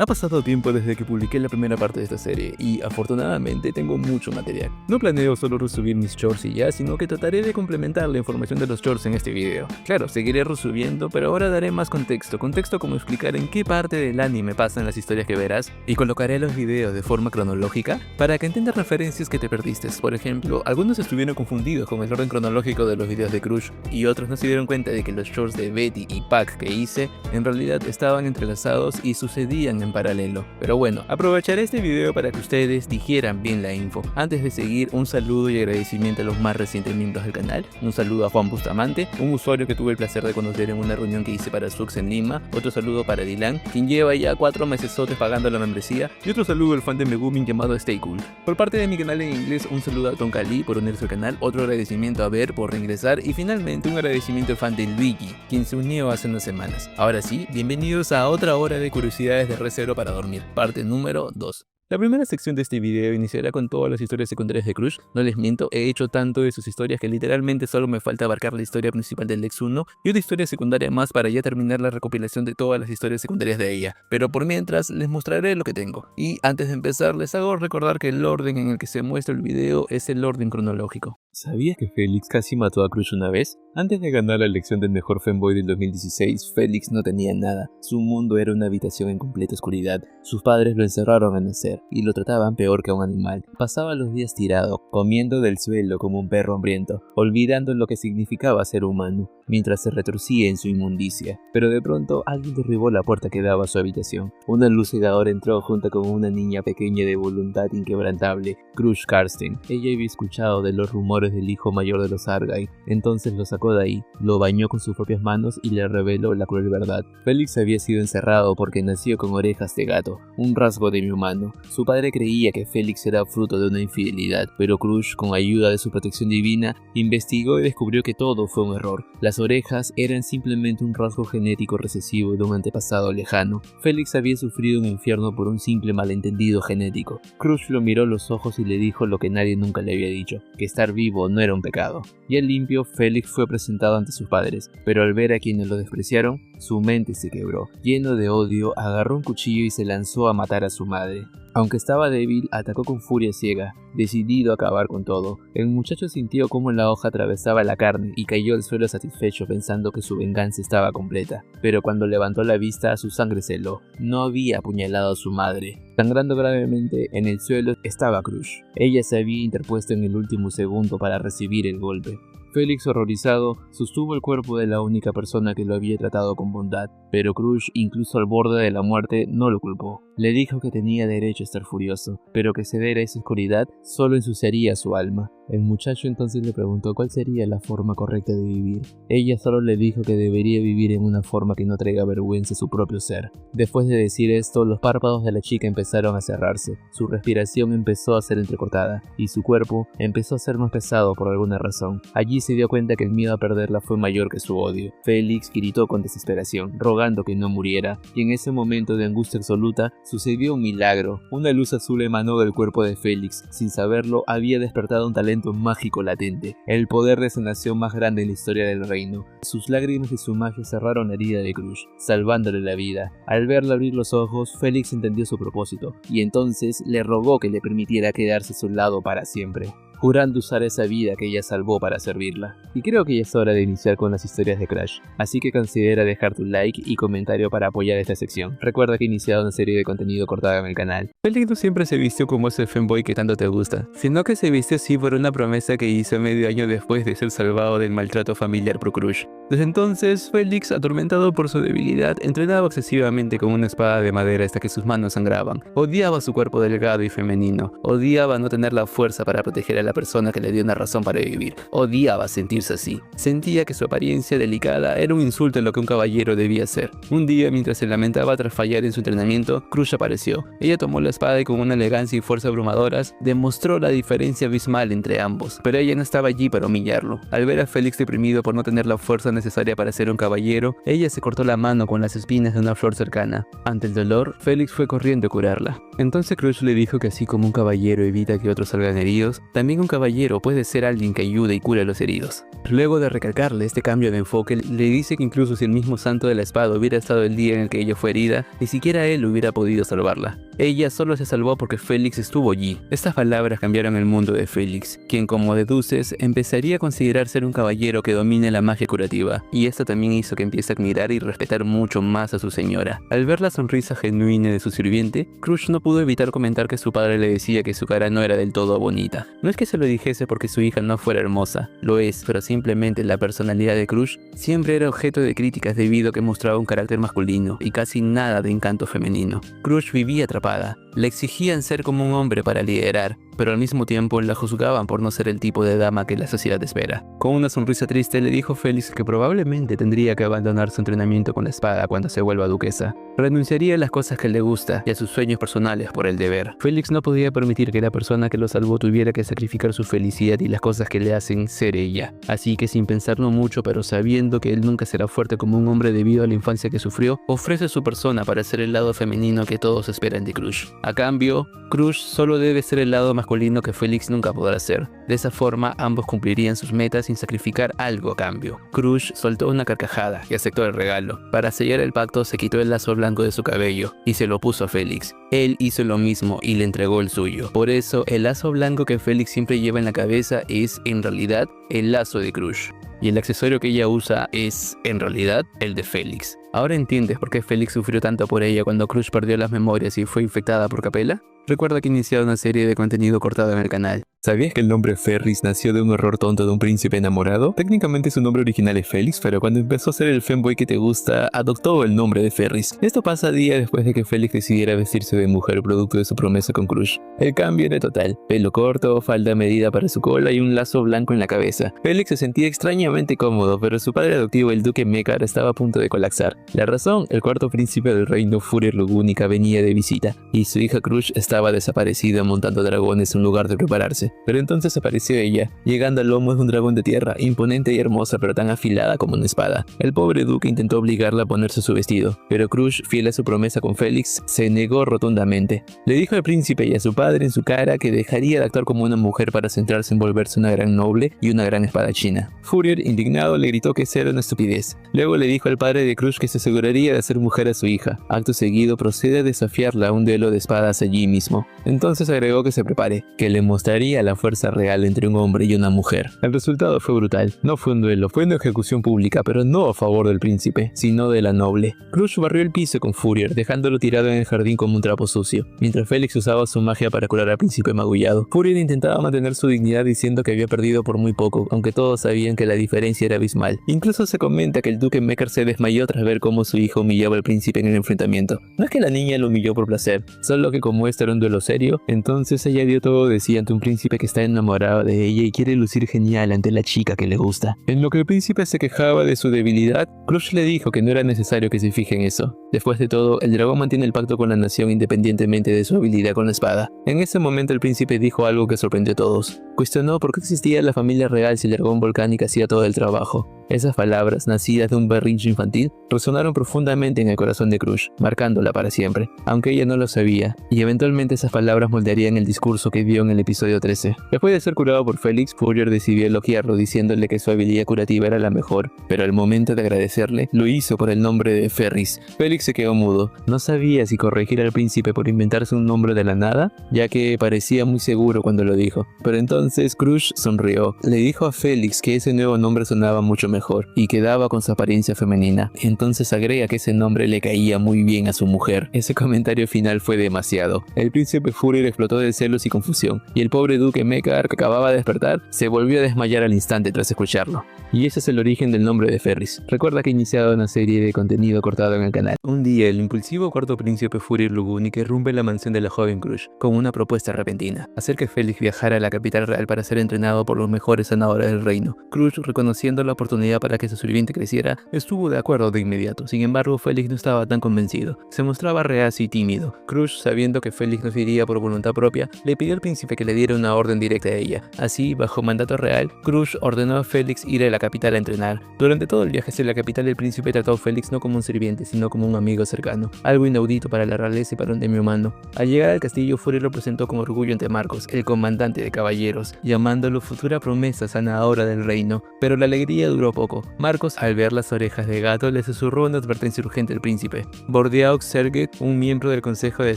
Ha pasado tiempo desde que publiqué la primera parte de esta serie y afortunadamente tengo mucho material. No planeo solo resubir mis shorts y ya, sino que trataré de complementar la información de los shorts en este video. Claro, seguiré resubiendo, pero ahora daré más contexto como explicar en qué parte del anime pasan las historias que verás, y colocaré los videos de forma cronológica para que entiendas referencias que te perdiste. Por ejemplo, algunos estuvieron confundidos con el orden cronológico de los videos de Crush y otros no se dieron cuenta de que los shorts de Betty y Pac que hice en realidad estaban entrelazados y sucedían en paralelo. Pero bueno, aprovecharé este video para que ustedes digieran bien la info. Antes de seguir, un saludo y agradecimiento a los más recientes miembros del canal. Un saludo a Juan Bustamante, un usuario que tuve el placer de conocer en una reunión que hice para Sux en Lima. Otro saludo para Dylan, quien lleva ya 4 mesesotes pagando la membresía. Y otro saludo al fan de Megumin llamado Stay Cool. Por parte de mi canal en inglés, un saludo a Tonka Lee por unirse al canal, otro agradecimiento a Ver por reingresar y finalmente un agradecimiento al fan de Luigi, quien se unió hace unas semanas. Ahora sí, bienvenidos a otra hora de curiosidades de Re:Zero para dormir, parte número 2. La primera sección de este video iniciará con todas las historias secundarias de Crush. No les miento, he hecho tanto de sus historias que literalmente solo me falta abarcar la historia principal del Lex 1 y una historia secundaria más para ya terminar la recopilación de todas las historias secundarias de ella. Pero por mientras les mostraré lo que tengo. Y antes de empezar les hago recordar que el orden en el que se muestra el video es el orden cronológico. ¿Sabías que Félix casi mató a Crush una vez? Antes de ganar la elección del mejor fanboy del 2016, Félix no tenía nada. Su mundo era una habitación en completa oscuridad. Sus padres lo encerraron al nacer y lo trataban peor que a un animal. Pasaba los días tirado, comiendo del suelo como un perro hambriento, olvidando lo que significaba ser humano, mientras se retorcía en su inmundicia. Pero de pronto alguien derribó la puerta que daba a su habitación. Una luz cegadora entró junto con una niña pequeña de voluntad inquebrantable, Crush Karsten. Ella había escuchado de los rumores del hijo mayor de los Argyle, entonces lo sacó de ahí, lo bañó con sus propias manos y le reveló la cruel verdad. Félix había sido encerrado porque nació con orejas de gato, un rasgo demi-humano. Su padre creía que Félix era fruto de una infidelidad, pero Crush, con ayuda de su protección divina, investigó y descubrió que todo fue un error. Las orejas eran simplemente un rasgo genético recesivo de un antepasado lejano. Félix había sufrido un infierno por un simple malentendido genético. Crush lo miró a los ojos y le dijo lo que nadie nunca le había dicho, que estar vivo no era un pecado. Ya limpio, Félix fue presentado ante sus padres, pero al ver a quienes lo despreciaron, su mente se quebró. Lleno de odio, agarró un cuchillo y se lanzó a matar a su madre. Aunque estaba débil, atacó con furia ciega, decidido a acabar con todo. El muchacho sintió cómo la hoja atravesaba la carne y cayó al suelo satisfecho pensando que su venganza estaba completa. Pero cuando levantó la vista, su sangre se heló. No había apuñalado a su madre. Sangrando gravemente, en el suelo estaba Crush. Ella se había interpuesto en el último segundo para recibir el golpe. Félix, horrorizado, sostuvo el cuerpo de la única persona que lo había tratado con bondad, pero Crush, incluso al borde de la muerte, no lo culpó. Le dijo que tenía derecho a estar furioso, pero que ceder a esa oscuridad solo ensuciaría su alma. El muchacho entonces le preguntó cuál sería la forma correcta de vivir. Ella solo le dijo que debería vivir en una forma que no traiga vergüenza a su propio ser. Después de decir esto, los párpados de la chica empezaron a cerrarse, su respiración empezó a ser entrecortada, y su cuerpo empezó a ser más pesado por alguna razón. Allí se dio cuenta que el miedo a perderla fue mayor que su odio. Félix gritó con desesperación, rogando que no muriera, y en ese momento de angustia absoluta, sucedió un milagro. Una luz azul emanó del cuerpo de Félix. Sin saberlo, había despertado un talento mágico latente, el poder de sanación más grande en la historia del reino. Sus lágrimas y su magia cerraron la herida de Crush, salvándole la vida. Al verla abrir los ojos, Félix entendió su propósito, y entonces le rogó que le permitiera quedarse a su lado para siempre, jurando usar esa vida que ella salvó para servirla. Y creo que ya es hora de iniciar con las historias de Crush, así que considera dejar tu like y comentario para apoyar esta sección. Recuerda que he iniciado una serie de contenido cortado en el canal. Félix no siempre se vistió como ese fanboy que tanto te gusta, sino que se vistió así por una promesa que hizo medio año después de ser salvado del maltrato familiar por Crush. Desde entonces, Félix, atormentado por su debilidad, entrenaba excesivamente con una espada de madera hasta que sus manos sangraban. Odiaba su cuerpo delgado y femenino, odiaba no tener la fuerza para proteger a la persona que le dio una razón para vivir, odiaba sentirse así. Sentía que su apariencia delicada era un insulto en lo que un caballero debía ser. Un día, mientras se lamentaba tras fallar en su entrenamiento, Crush apareció. Ella tomó la espada y con una elegancia y fuerza abrumadoras, demostró la diferencia abismal entre ambos, pero ella no estaba allí para humillarlo. Al ver a Félix deprimido por no tener la fuerza necesaria para ser un caballero, ella se cortó la mano con las espinas de una flor cercana. Ante el dolor, Félix fue corriendo a curarla. Entonces Crush le dijo que así como un caballero evita que otros salgan heridos, también un caballero puede ser alguien que ayude y cure a los heridos. Luego de recalcarle este cambio de enfoque, le dice que incluso si el mismo santo de la espada hubiera estado el día en el que ella fue herida, ni siquiera él hubiera podido salvarla. Ella solo se salvó porque Félix estuvo allí. Estas palabras cambiaron el mundo de Félix, quien, como deduces, empezaría a considerar ser un caballero que domine la magia curativa, y esto también hizo que empiece a admirar y respetar mucho más a su señora. Al ver la sonrisa genuina de su sirviente, Crush no pudo evitar comentar que su padre le decía que su cara no era del todo bonita. No es que se lo dijese porque su hija no fuera hermosa, lo es, pero simplemente la personalidad de Crush siempre era objeto de críticas debido a que mostraba un carácter masculino y casi nada de encanto femenino. Crush vivía atrapada. Le exigían ser como un hombre para liderar, pero al mismo tiempo la juzgaban por no ser el tipo de dama que la sociedad espera. Con una sonrisa triste le dijo Félix que probablemente tendría que abandonar su entrenamiento con la espada cuando se vuelva duquesa. Renunciaría a las cosas que le gusta y a sus sueños personales por el deber. Félix no podía permitir que la persona que lo salvó tuviera que sacrificar su felicidad y las cosas que le hacen ser ella. Así que sin pensarlo mucho, pero sabiendo que él nunca será fuerte como un hombre debido a la infancia que sufrió, ofrece su persona para ser el lado femenino que todos esperan de Crush. A cambio, Crush solo debe ser el lado masculino que Félix nunca podrá ser. De esa forma, ambos cumplirían sus metas sin sacrificar algo a cambio. Crush soltó una carcajada y aceptó el regalo. Para sellar el pacto, se quitó el lazo blanco de su cabello y se lo puso a Félix. Él hizo lo mismo y le entregó el suyo. Por eso, el lazo blanco que Félix siempre lleva en la cabeza es, en realidad, el lazo de Crush. Y el accesorio que ella usa es, en realidad, el de Félix. ¿Ahora entiendes por qué Félix sufrió tanto por ella cuando Crush perdió las memorias y fue infectada por Capella? Recuerda que he iniciado una serie de contenido cortado en el canal. ¿Sabías que el nombre Ferris nació de un error tonto de un príncipe enamorado? Técnicamente su nombre original es Félix, pero cuando empezó a ser el femboy que te gusta, adoptó el nombre de Ferris. Esto pasa días después de que Félix decidiera vestirse de mujer producto de su promesa con Crush. El cambio era total. Pelo corto, falda medida para su cola y un lazo blanco en la cabeza. Félix se sentía extrañamente cómodo, pero su padre adoptivo, el duque Mekar, estaba a punto de colapsar. La razón, el cuarto príncipe del reino Furier Lugúnica venía de visita, y su hija Crush estaba desaparecida montando dragones en lugar de prepararse. Pero entonces apareció ella, llegando al lomo de un dragón de tierra, imponente y hermosa pero tan afilada como una espada. El pobre duque intentó obligarla a ponerse su vestido, pero Crush, fiel a su promesa con Félix, se negó rotundamente. Le dijo al príncipe y a su padre en su cara que dejaría de actuar como una mujer para centrarse en volverse una gran noble y una gran espadachina. Furier, indignado, le gritó que esa era una estupidez. Luego le dijo al padre de Crush que se aseguraría de hacer mujer a su hija. Acto seguido procede a desafiarla a un duelo de espadas allí mismo. Entonces agregó que se prepare, que le mostraría la fuerza real entre un hombre y una mujer. El resultado fue brutal. No fue un duelo, fue una ejecución pública, pero no a favor del príncipe, sino de la noble. Crush barrió el piso con Furier, dejándolo tirado en el jardín como un trapo sucio, mientras Félix usaba su magia para curar al príncipe magullado. Furier intentaba mantener su dignidad diciendo que había perdido por muy poco, aunque todos sabían que la diferencia era abismal. Incluso se comenta que el duque Mekar se desmayó tras ver cómo su hijo humillaba al príncipe en el enfrentamiento. No es que la niña lo humilló por placer, solo que como este era un duelo serio, entonces ella dio todo de sí ante un príncipe que está enamorado de ella y quiere lucir genial ante la chica que le gusta. En lo que el príncipe se quejaba de su debilidad, Crush le dijo que no era necesario que se fije en eso. Después de todo, el dragón mantiene el pacto con la nación independientemente de su habilidad con la espada. En ese momento el príncipe dijo algo que sorprendió a todos. Cuestionó por qué existía la familia real si el dragón volcánico hacía todo el trabajo. Esas palabras, nacidas de un berrinche infantil, resonaron profundamente en el corazón de Crush, marcándola para siempre, aunque ella no lo sabía, y eventualmente esas palabras moldearían el discurso que dio en el episodio 13. Después de ser curado por Félix, Furier decidió elogiarlo diciéndole que su habilidad curativa era la mejor, pero al momento de agradecerle, lo hizo por el nombre de Ferris. Félix se quedó mudo, no sabía si corregir al príncipe por inventarse un nombre de la nada, ya que parecía muy seguro cuando lo dijo, pero entonces Crush sonrió, le dijo a Félix que ese nuevo nombre sonaba mucho mejor y quedaba con su apariencia femenina. Entonces agrega que ese nombre le caía muy bien a su mujer. Ese comentario final fue demasiado. El príncipe Furier explotó de celos y confusión, y el pobre duque Mekar, que acababa de despertar, se volvió a desmayar al instante tras escucharlo. Y ese es el origen del nombre de Ferris. Recuerda que he iniciado una serie de contenido cortado en el canal. Un día, el impulsivo cuarto príncipe Furier Lugúnica irrumpe en la mansión de la joven Crush con una propuesta repentina: hacer que Félix viajara a la capital real para ser entrenado por los mejores sanadores del reino. Crush, reconociendo la oportunidad para que su sirviente creciera, estuvo de acuerdo de inmediato. Sin embargo, Felix no estaba tan convencido. Se mostraba reacio y tímido. Crush, sabiendo que Felix no se iría por voluntad propia, le pidió al príncipe que le diera una orden directa a ella. Así, bajo mandato real, Crush ordenó a Felix ir a la capital a entrenar. Durante todo el viaje hacia la capital, el príncipe trató a Felix no como un sirviente, sino como un amigo cercano, algo inaudito para la realeza y para un demi-humano. Al llegar al castillo, Furier lo presentó con orgullo ante Marcos, el comandante de caballeros, llamándolo futura promesa sanadora del reino. Pero la alegría duró poco. Marcos, al ver las orejas de gato, le susurró una advertencia urgente al príncipe. Bordeaux Serget, un miembro del Consejo de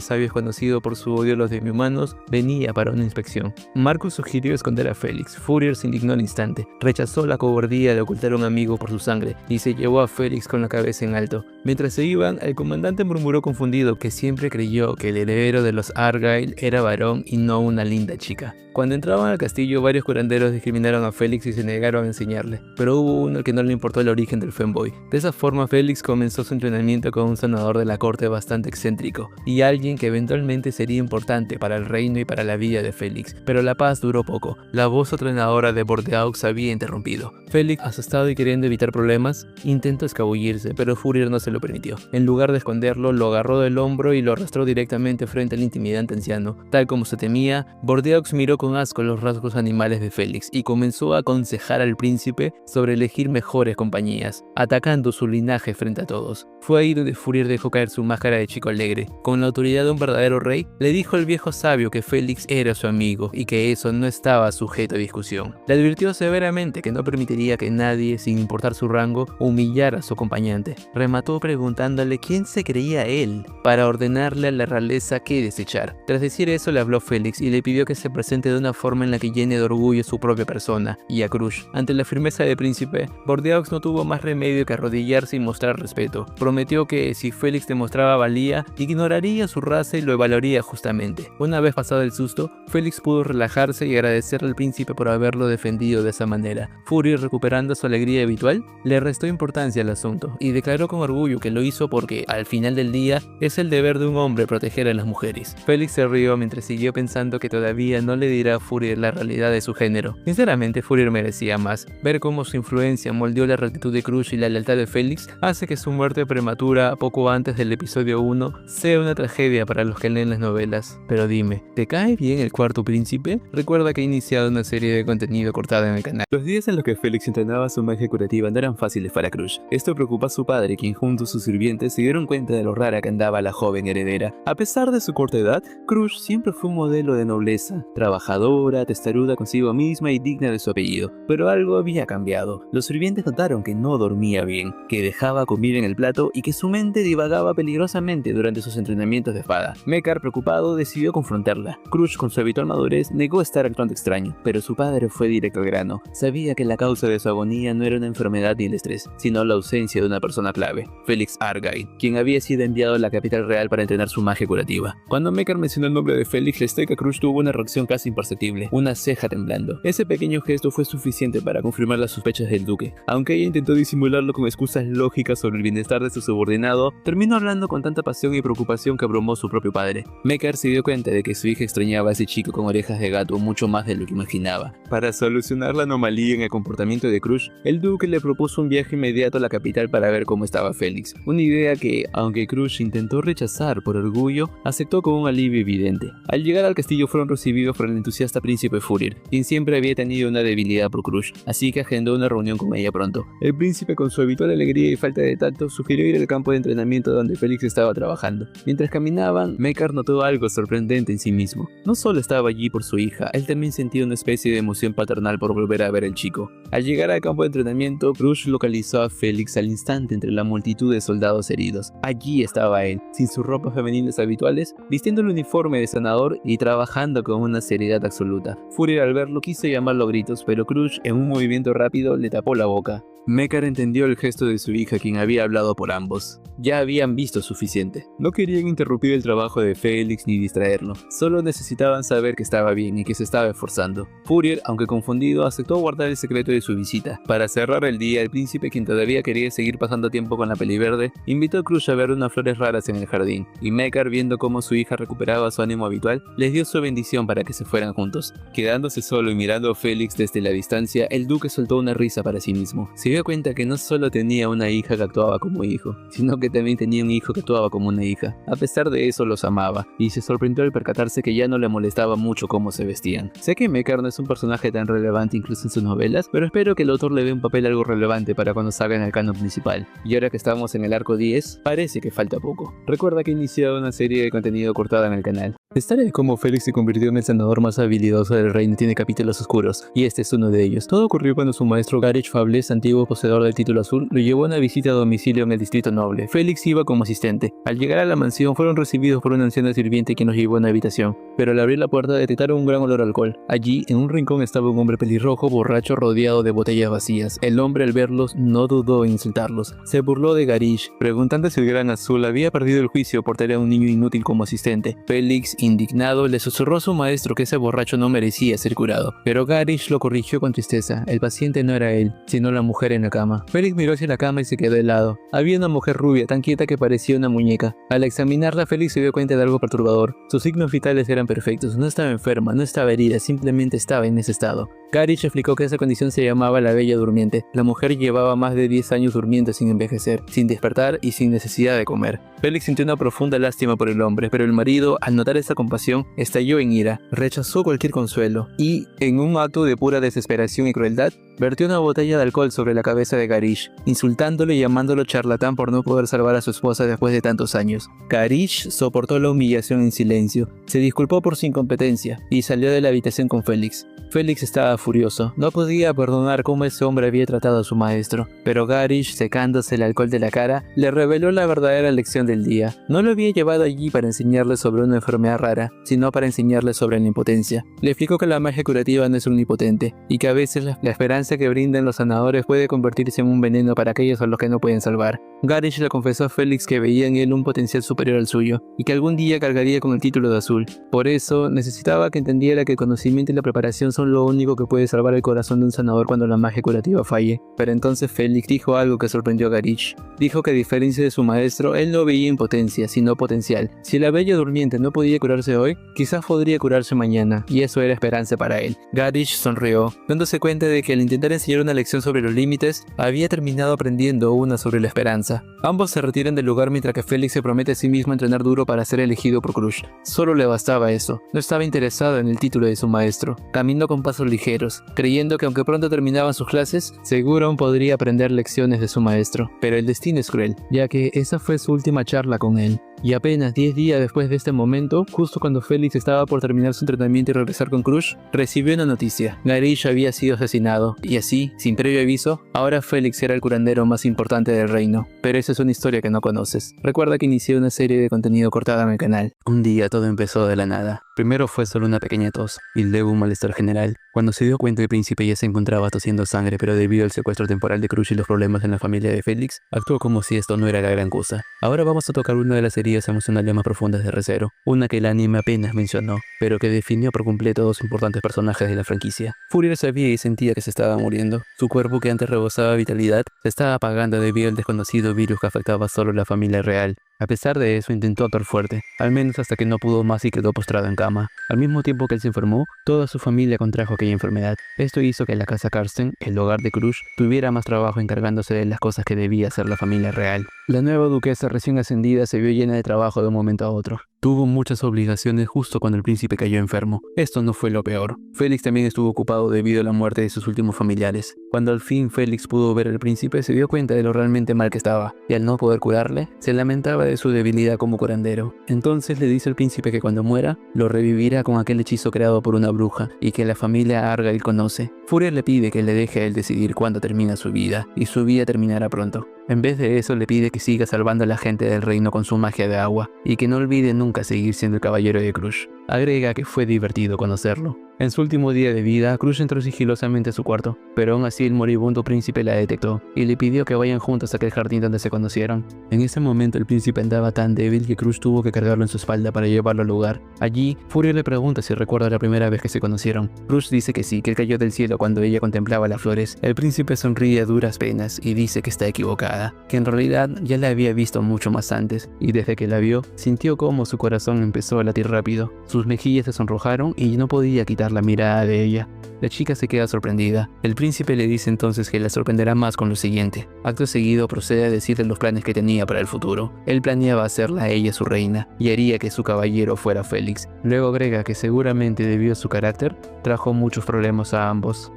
Sabios conocido por su odio a los demi-humanos, venía para una inspección. Marcos sugirió esconder a Felix. Furier se indignó al instante, rechazó la cobardía de ocultar a un amigo por su sangre y se llevó a Felix con la cabeza en alto. Mientras se iban, el comandante murmuró confundido que siempre creyó que el heredero de los Argyle era varón y no una linda chica. Cuando entraban al castillo, varios curanderos discriminaron a Felix y se negaron a enseñarle, pero hubo uno que no le importó el origen del femboy. De esa forma, Felix comenzó su entrenamiento con un sanador de la corte bastante excéntrico, y alguien que eventualmente sería importante para el reino y para la vida de Felix. Pero la paz duró poco. La voz entrenadora de Bordeaux había interrumpido. Felix, asustado y queriendo evitar problemas, intentó escabullirse, pero Furier no se lo permitió. En lugar de esconderlo, lo agarró del hombro y lo arrastró directamente frente al intimidante anciano. Tal como se temía, Bordeaux miró con asco los rasgos animales de Felix y comenzó a aconsejar al príncipe sobre elegir mejores compañías, atacando su linaje frente a todos. Fue ahí donde Furier dejó caer su máscara de chico alegre. Con la autoridad de un verdadero rey, le dijo al viejo sabio que Felix era su amigo y que eso no estaba sujeto a discusión. Le advirtió severamente que no permitiría que nadie, sin importar su rango, humillara a su acompañante. Remató preguntándole quién se creía él para ordenarle a la realeza qué desechar. Tras decir eso, le habló Felix y le pidió que se presente de una forma en la que llene de orgullo su propia persona y a Crush. Ante la firmeza del príncipe, Bordeaux no tuvo más remedio que arrodillarse y mostrar respeto. Prometió que si Felix demostraba valía, ignoraría su raza y lo evaluaría justamente. Una vez pasado el susto, Felix pudo relajarse y agradecerle al príncipe por haberlo defendido de esa manera. Furier, recuperando su alegría habitual, le restó importancia al asunto y declaró con orgullo que lo hizo porque, al final del día, es el deber de un hombre proteger a las mujeres. Felix se rió mientras siguió pensando que todavía no le dirá a Furier la realidad de su género. Sinceramente, Furier merecía más. Ver cómo su influencia moldeó la rectitud de Crush y la lealtad de Felix hace que su muerte prematura, poco antes del episodio 1, sea una tragedia para los que leen las novelas. Pero dime, ¿te cae bien el cuarto príncipe? Recuerda que he iniciado una serie de contenido cortada en el canal. Los días en los que Felix entrenaba su magia curativa no eran fáciles para Crush. Esto preocupó a su padre, quien junto a sus sirvientes se dieron cuenta de lo rara que andaba la joven heredera. A pesar de su corta edad, Crush siempre fue un modelo de nobleza, trabajadora, testaruda consigo misma y digna de su apellido. Pero algo había cambiado. Los sirvientes notaron que no dormía bien, que dejaba comida en el plato y que su mente divagaba peligrosamente durante sus entrenamientos de espada. Mekar, preocupado, decidió confrontarla. Crush, con su habitual madurez, negó estar actuando extraño, pero su padre fue directo al grano. Sabía que la causa de su agonía no era una enfermedad ni el estrés, sino la ausencia de una persona clave, Felix Argyle, quien había sido enviado a la capital real para entrenar su magia curativa. Cuando Mekar mencionó el nombre de Felix, la estoica Crush tuvo una reacción casi imperceptible, una ceja temblando. Ese pequeño gesto fue suficiente para confirmar las sospechas del duque. Aunque ella intentó disimularlo con excusas lógicas sobre el bienestar de su subordinado, terminó hablando con tanta pasión y preocupación que abrumó su propio padre. Mekar se dio cuenta de que su hija extrañaba a ese chico con orejas de gato mucho más de lo que imaginaba. Para solucionar la anomalía en el comportamiento de Crush, el duque le propuso un viaje inmediato a la capital para ver cómo estaba Felix. Una idea que, aunque Crush intentó rechazar por orgullo, aceptó con un alivio evidente. Al llegar al castillo fueron recibidos por el entusiasta príncipe Furier, quien siempre había tenido una debilidad por Crush, así que agendó una reunión con ella pronto. El príncipe, con su habitual alegría y falta de tacto, sugirió ir al campo de entrenamiento donde Felix estaba trabajando. Mientras caminaban, Mekar notó algo sorprendente en sí mismo. No solo estaba allí por su hija, él también sentía una especie de emoción paternal por volver a ver al chico. Al llegar al campo de entrenamiento, Crush localizó a Felix al instante entre la multitud de soldados heridos. Allí estaba él, sin sus ropas femeninas habituales, vistiendo el uniforme de sanador y trabajando con una seriedad absoluta. Furier, al verlo, quiso llamarlo a gritos, pero Crush, en un movimiento rápido, le tapó la boca. Mekar entendió el gesto de su hija, quien había hablado por ambos. Ya habían visto suficiente. No querían interrumpir el trabajo de Felix ni distraerlo. Solo necesitaban saber que estaba bien y que se estaba esforzando. Fourier, aunque confundido, aceptó guardar el secreto de su visita. Para cerrar el día, el príncipe, quien todavía quería seguir pasando tiempo con la peliverde, invitó a Crush a ver unas flores raras en el jardín, y Mekar, viendo cómo su hija recuperaba su ánimo habitual, les dio su bendición para que se fueran juntos. Quedándose solo y mirando a Félix desde la distancia, el duque soltó una risa para sí mismo. Se dio cuenta que no solo tenía una hija que actuaba como hijo, sino que también tenía un hijo que actuaba como una hija. A pesar de eso, los amaba, y se sorprendió al percatarse que ya no le molestaba mucho cómo se vestían. Sé que Mekar no es un personaje tan relevante incluso en sus novelas, pero espero que el autor le dé un papel algo relevante para cuando salga en el canon principal. Y ahora que estamos en el arco 10, parece que falta poco. Recuerda que he iniciado una serie de contenido cortada en el canal. La historia de cómo Félix se convirtió en el senador más habilidoso del reino tiene capítulos oscuros, y este es uno de ellos. Todo ocurrió cuando su maestro Garich Fables, antiguo poseedor del título azul, lo llevó a una visita a domicilio en el distrito noble. Félix iba como asistente. Al llegar a la mansión fueron recibidos por una anciana sirviente quien los llevó a una habitación, pero al abrir la puerta detectaron un gran olor a alcohol. Allí, en un rincón, estaba un hombre pelirrojo borracho rodeado de botellas vacías. El hombre, al verlos, no dudó en insultarlos. Se burló de Garich, preguntando si el gran azul había perdido el juicio por tener a un niño inútil como asistente. Félix, indignado, le susurró a su maestro que ese borracho no merecía ser curado, pero Garich lo corrigió con tristeza. El paciente no era él, sino la mujer en la cama. Félix miró hacia la cama y se quedó helado. Había una mujer rubia, tan quieta que parecía una muñeca. Al examinarla, Félix se dio cuenta de algo perturbador. Sus signos vitales eran perfectos, no estaba enferma, no estaba herida, simplemente estaba en ese estado. Garich explicó que esa condición se llamaba la Bella Durmiente. La mujer llevaba más de 10 años durmiendo sin envejecer, sin despertar y sin necesidad de comer. Félix sintió una profunda lástima por el hombre, pero el marido, al notar esta compasión, estalló en ira, rechazó cualquier consuelo y, en un acto de pura desesperación y crueldad, vertió una botella de alcohol sobre la cabeza de Garich, insultándolo y llamándolo charlatán por no poder salvar a su esposa después de tantos años. Garich soportó la humillación en silencio, se disculpó por su incompetencia y salió de la habitación con Félix. Félix estaba furioso, no podía perdonar cómo ese hombre había tratado a su maestro, pero Garich, secándose el alcohol de la cara, le reveló la verdadera lección del día. No lo había llevado allí para enseñarle sobre una enfermedad rara, sino para enseñarle sobre la impotencia. Le explicó que la magia curativa no es omnipotente, y que a veces la esperanza que brindan los sanadores puede convertirse en un veneno para aquellos a los que no pueden salvar. Garich le confesó a Félix que veía en él un potencial superior al suyo, y que algún día cargaría con el título de azul. Por eso, necesitaba que entendiera que el conocimiento y la preparación son lo único que puede salvar el corazón de un sanador cuando la magia curativa falle. Pero entonces Félix dijo algo que sorprendió a Garich. Dijo que a diferencia de su maestro, él no veía impotencia, sino potencial. Si la Bella Durmiente no podía curarse hoy, quizás podría curarse mañana, y eso era esperanza para él. Garich sonrió, dándose cuenta de que al intentar enseñar una lección sobre los límites, había terminado aprendiendo una sobre la esperanza. Ambos se retiran del lugar mientras que Félix se promete a sí mismo entrenar duro para ser elegido por Crush. Solo le bastaba eso. No estaba interesado en el título de su maestro. Caminó con pasos ligeros, creyendo que aunque pronto terminaban sus clases, seguro aún podría aprender lecciones de su maestro. Pero el destino es cruel, ya que esa fue su última charla con él. Y apenas 10 días después de este momento, justo cuando Félix estaba por terminar su entrenamiento y regresar con Crush, recibió una noticia. Garich había sido asesinado, y así, sin previo aviso, ahora Félix era el curandero más importante del reino. Pero esa es una historia que no conoces. Recuerda que inicié una serie de contenido cortada en el canal. Un día todo empezó de la nada. Primero fue solo una pequeña tos, y luego un malestar general. Cuando se dio cuenta que el príncipe ya se encontraba tosiendo sangre, pero debido al secuestro temporal de Crush y los problemas en la familia de Félix, actuó como si esto no era la gran cosa. Ahora vamos a tocar una de las heridas emocionales más profundas de Re:Zero, una que el anime apenas mencionó, pero que definió por completo a dos importantes personajes de la franquicia. Fourier sabía y sentía que se estaba muriendo. Su cuerpo, que antes rebosaba vitalidad, se estaba apagando debido al desconocido virus que afectaba solo a la familia real. A pesar de eso, intentó actuar fuerte, al menos hasta que no pudo más y quedó postrado en cama. Al mismo tiempo que él se enfermó, toda su familia contrajo aquella enfermedad. Esto hizo que la casa Karsten, el hogar de Crush, tuviera más trabajo encargándose de las cosas que debía hacer la familia real. La nueva duquesa recién ascendida se vio llena de trabajo de un momento a otro. Tuvo muchas obligaciones justo cuando el príncipe cayó enfermo. Esto no fue lo peor. Félix también estuvo ocupado debido a la muerte de sus últimos familiares. Cuando al fin Félix pudo ver al príncipe, se dio cuenta de lo realmente mal que estaba, y al no poder curarle, se lamentaba de su debilidad como curandero. Entonces le dice al príncipe que cuando muera, lo revivirá con aquel hechizo creado por una bruja, y que la familia Argyle conoce. Fourier le pide que le deje a él decidir cuándo termina su vida, y su vida terminará pronto. En vez de eso, le pide que siga salvando a la gente del reino con su magia de agua, y que no olvide nunca seguir siendo el caballero de Crush. Agrega que fue divertido conocerlo. En su último día de vida, Crush entró sigilosamente a su cuarto, pero aún así el moribundo príncipe la detectó y le pidió que vayan juntos a aquel jardín donde se conocieron. En ese momento el príncipe andaba tan débil que Crush tuvo que cargarlo en su espalda para llevarlo al lugar. Allí, Furia le pregunta si recuerda la primera vez que se conocieron. Crush dice que sí, que él cayó del cielo cuando ella contemplaba las flores. El príncipe sonríe a duras penas y dice que está equivocada, que en realidad ya la había visto mucho más antes, y desde que la vio, sintió como su corazón empezó a latir rápido. Sus mejillas se sonrojaron y no podía quitar la mirada de ella. La chica se queda sorprendida. El príncipe le dice entonces que la sorprenderá más con lo siguiente. Acto seguido procede a decirle los planes que tenía para el futuro. Él planeaba hacerla a ella su reina y haría que su caballero fuera Félix. Luego agrega que seguramente debido a su carácter, trajo muchos problemas a ambos.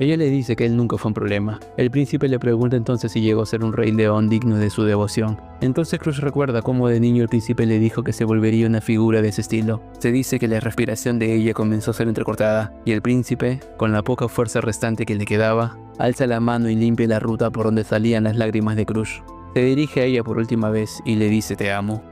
Ella le dice que él nunca fue un problema. El príncipe le pregunta entonces si llegó a ser un rey león digno de su devoción. Entonces Crush recuerda cómo de niño el príncipe le dijo que se volvería una figura de ese estilo. Se dice que la respiración de ella comenzó a ser entrecortada, y el príncipe, con la poca fuerza restante que le quedaba, alza la mano y limpia la ruta por donde salían las lágrimas de Crush. Se dirige a ella por última vez y le dice te amo.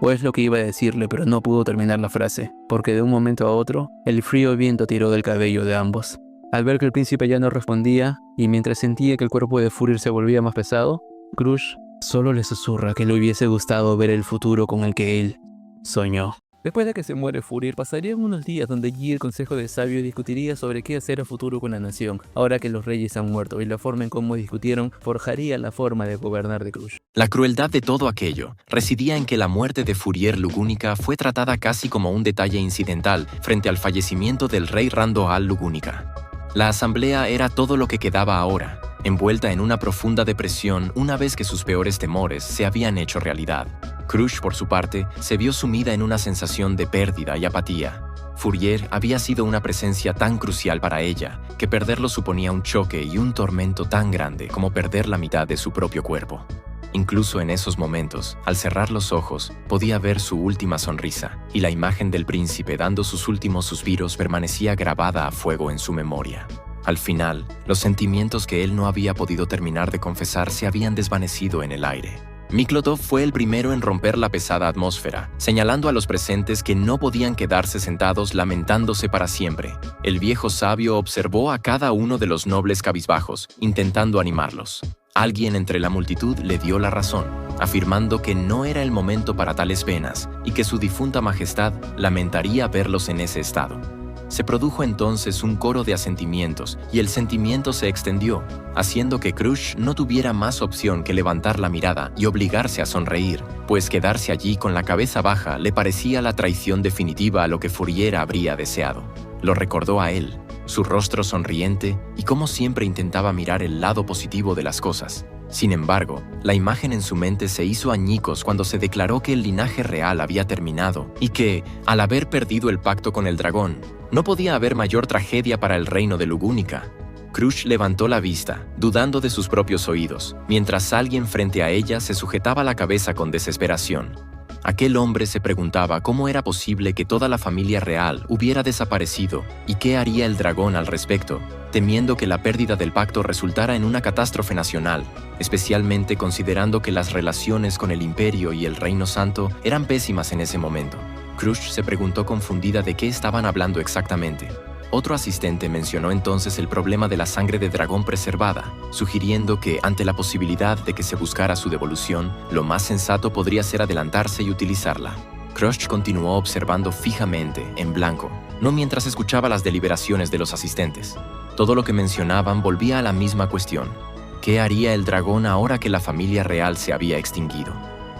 O es lo que iba a decirle, pero no pudo terminar la frase, porque de un momento a otro, el frío viento tiró del cabello de ambos. Al ver que el príncipe ya no respondía, y mientras sentía que el cuerpo de Furia se volvía más pesado, Crush solo le susurra que le hubiese gustado ver el futuro con el que él soñó. Después de que se muere Furir, pasarían unos días donde allí el Consejo de Sabios discutiría sobre qué hacer a futuro con la nación, ahora que los reyes han muerto, y la forma en cómo discutieron forjaría la forma de gobernar de Crush. La crueldad de todo aquello residía en que la muerte de Fourier Lugúnica fue tratada casi como un detalle incidental frente al fallecimiento del rey Randoal Lugúnica. La asamblea era todo lo que quedaba ahora, envuelta en una profunda depresión una vez que sus peores temores se habían hecho realidad. Crush, por su parte, se vio sumida en una sensación de pérdida y apatía. Fourier había sido una presencia tan crucial para ella que perderlo suponía un choque y un tormento tan grande como perder la mitad de su propio cuerpo. Incluso en esos momentos, al cerrar los ojos, podía ver su última sonrisa, y la imagen del príncipe dando sus últimos suspiros permanecía grabada a fuego en su memoria. Al final, los sentimientos que él no había podido terminar de confesar se habían desvanecido en el aire. Miklotov fue el primero en romper la pesada atmósfera, señalando a los presentes que no podían quedarse sentados lamentándose para siempre. El viejo sabio observó a cada uno de los nobles cabizbajos, intentando animarlos. Alguien entre la multitud le dio la razón, afirmando que no era el momento para tales penas y que su difunta majestad lamentaría verlos en ese estado. Se produjo entonces un coro de asentimientos y el sentimiento se extendió, haciendo que Crush no tuviera más opción que levantar la mirada y obligarse a sonreír, pues quedarse allí con la cabeza baja le parecía la traición definitiva a lo que Fourier habría deseado. Lo recordó a él, su rostro sonriente y cómo siempre intentaba mirar el lado positivo de las cosas. Sin embargo, la imagen en su mente se hizo añicos cuando se declaró que el linaje real había terminado y que, al haber perdido el pacto con el dragón, no podía haber mayor tragedia para el reino de Lugúnica. Crush levantó la vista, dudando de sus propios oídos, mientras alguien frente a ella se sujetaba la cabeza con desesperación. Aquel hombre se preguntaba cómo era posible que toda la familia real hubiera desaparecido y qué haría el dragón al respecto, temiendo que la pérdida del pacto resultara en una catástrofe nacional, especialmente considerando que las relaciones con el Imperio y el Reino Santo eran pésimas en ese momento. Crush se preguntó confundida de qué estaban hablando exactamente. Otro asistente mencionó entonces el problema de la sangre de dragón preservada, sugiriendo que, ante la posibilidad de que se buscara su devolución, lo más sensato podría ser adelantarse y utilizarla. Crush continuó observando fijamente, en blanco, no mientras escuchaba las deliberaciones de los asistentes. Todo lo que mencionaban volvía a la misma cuestión. ¿Qué haría el dragón ahora que la familia real se había extinguido?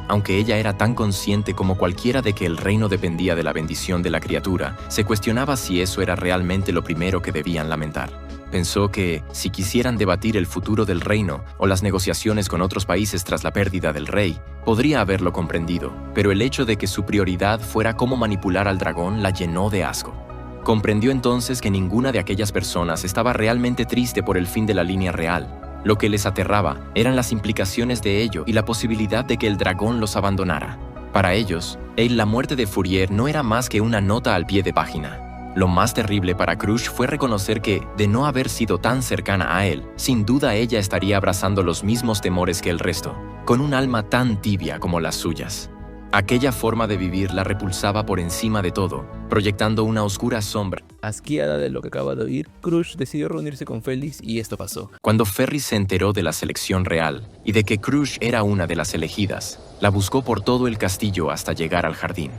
Aunque ella era tan consciente como cualquiera de que el reino dependía de la bendición de la criatura, se cuestionaba si eso era realmente lo primero que debían lamentar. Pensó que, si quisieran debatir el futuro del reino o las negociaciones con otros países tras la pérdida del rey, podría haberlo comprendido, pero el hecho de que su prioridad fuera cómo manipular al dragón la llenó de asco. Comprendió entonces que ninguna de aquellas personas estaba realmente triste por el fin de la línea real. Lo que les aterraba eran las implicaciones de ello y la posibilidad de que el dragón los abandonara. Para ellos, la muerte de Fourier no era más que una nota al pie de página. Lo más terrible para Crush fue reconocer que, de no haber sido tan cercana a él, sin duda ella estaría abrazando los mismos temores que el resto, con un alma tan tibia como las suyas. Aquella forma de vivir la repulsaba por encima de todo, proyectando una oscura sombra. Asqueada de lo que acaba de oír, Crush decidió reunirse con Felix y esto pasó. Cuando Ferris se enteró de la selección real y de que Crush era una de las elegidas, la buscó por todo el castillo hasta llegar al jardín.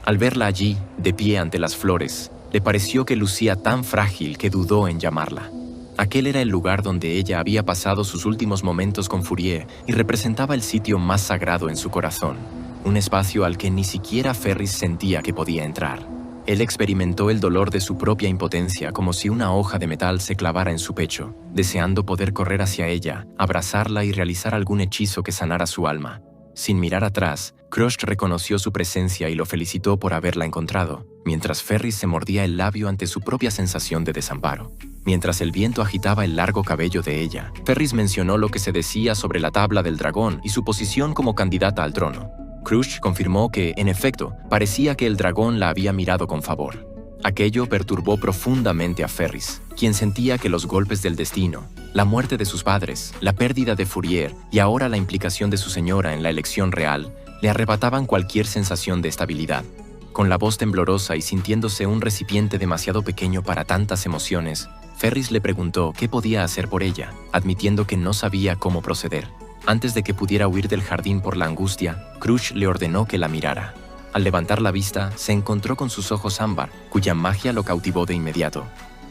Al verla allí, de pie ante las flores, le pareció que lucía tan frágil que dudó en llamarla. Aquel era el lugar donde ella había pasado sus últimos momentos con Fourier y representaba el sitio más sagrado en su corazón, un espacio al que ni siquiera Ferris sentía que podía entrar. Él experimentó el dolor de su propia impotencia como si una hoja de metal se clavara en su pecho, deseando poder correr hacia ella, abrazarla y realizar algún hechizo que sanara su alma. Sin mirar atrás, Crush reconoció su presencia y lo felicitó por haberla encontrado, mientras Ferris se mordía el labio ante su propia sensación de desamparo. Mientras el viento agitaba el largo cabello de ella, Ferris mencionó lo que se decía sobre la tabla del dragón y su posición como candidata al trono. Crush confirmó que, en efecto, parecía que el dragón la había mirado con favor. Aquello perturbó profundamente a Ferris, quien sentía que los golpes del destino, la muerte de sus padres, la pérdida de Fourier y ahora la implicación de su señora en la elección real, le arrebataban cualquier sensación de estabilidad. Con la voz temblorosa y sintiéndose un recipiente demasiado pequeño para tantas emociones, Ferris le preguntó qué podía hacer por ella, admitiendo que no sabía cómo proceder. Antes de que pudiera huir del jardín por la angustia, Crush le ordenó que la mirara. Al levantar la vista, se encontró con sus ojos ámbar, cuya magia lo cautivó de inmediato.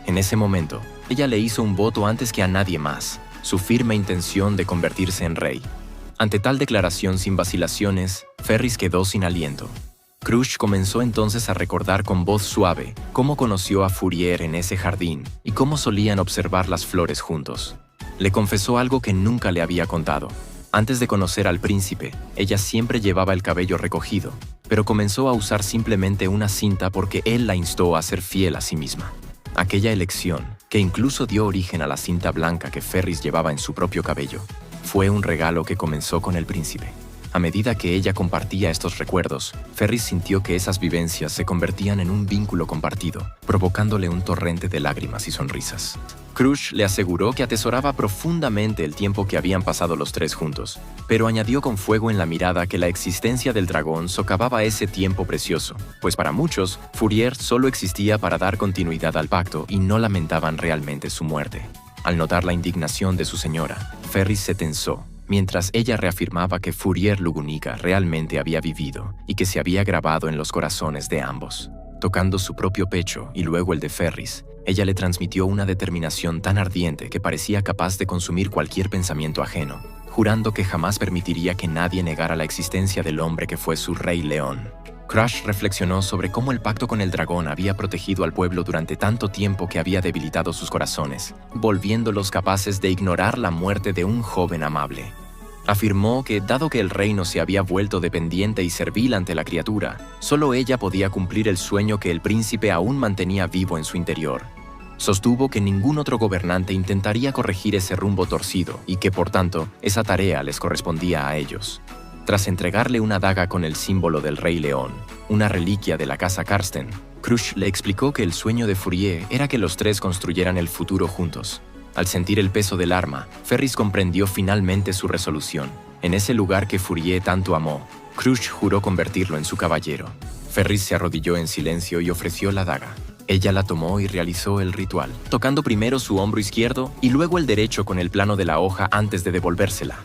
En ese momento, ella le hizo un voto antes que a nadie más, su firme intención de convertirse en rey. Ante tal declaración sin vacilaciones, Ferris quedó sin aliento. Crush comenzó entonces a recordar con voz suave cómo conoció a Fourier en ese jardín y cómo solían observar las flores juntos. Le confesó algo que nunca le había contado. Antes de conocer al príncipe, ella siempre llevaba el cabello recogido, pero comenzó a usar simplemente una cinta porque él la instó a ser fiel a sí misma. Aquella elección, que incluso dio origen a la cinta blanca que Ferris llevaba en su propio cabello, fue un regalo que comenzó con el príncipe. A medida que ella compartía estos recuerdos, Ferris sintió que esas vivencias se convertían en un vínculo compartido, provocándole un torrente de lágrimas y sonrisas. Crush le aseguró que atesoraba profundamente el tiempo que habían pasado los tres juntos, pero añadió con fuego en la mirada que la existencia del dragón socavaba ese tiempo precioso, pues para muchos, Fourier solo existía para dar continuidad al pacto y no lamentaban realmente su muerte. Al notar la indignación de su señora, Ferris se tensó, mientras ella reafirmaba que Fourier Lugunica realmente había vivido y que se había grabado en los corazones de ambos. Tocando su propio pecho y luego el de Ferris, ella le transmitió una determinación tan ardiente que parecía capaz de consumir cualquier pensamiento ajeno, jurando que jamás permitiría que nadie negara la existencia del hombre que fue su rey león. Crush reflexionó sobre cómo el pacto con el dragón había protegido al pueblo durante tanto tiempo que había debilitado sus corazones, volviéndolos capaces de ignorar la muerte de un joven amable. Afirmó que, dado que el reino se había vuelto dependiente y servil ante la criatura, solo ella podía cumplir el sueño que el príncipe aún mantenía vivo en su interior. Sostuvo que ningún otro gobernante intentaría corregir ese rumbo torcido y que, por tanto, esa tarea les correspondía a ellos. Tras entregarle una daga con el símbolo del Rey León, una reliquia de la casa Karsten, Crush le explicó que el sueño de Fourier era que los tres construyeran el futuro juntos. Al sentir el peso del arma, Ferris comprendió finalmente su resolución. En ese lugar que Fourier tanto amó, Crush juró convertirlo en su caballero. Ferris se arrodilló en silencio y ofreció la daga. Ella la tomó y realizó el ritual, tocando primero su hombro izquierdo y luego el derecho con el plano de la hoja antes de devolvérsela.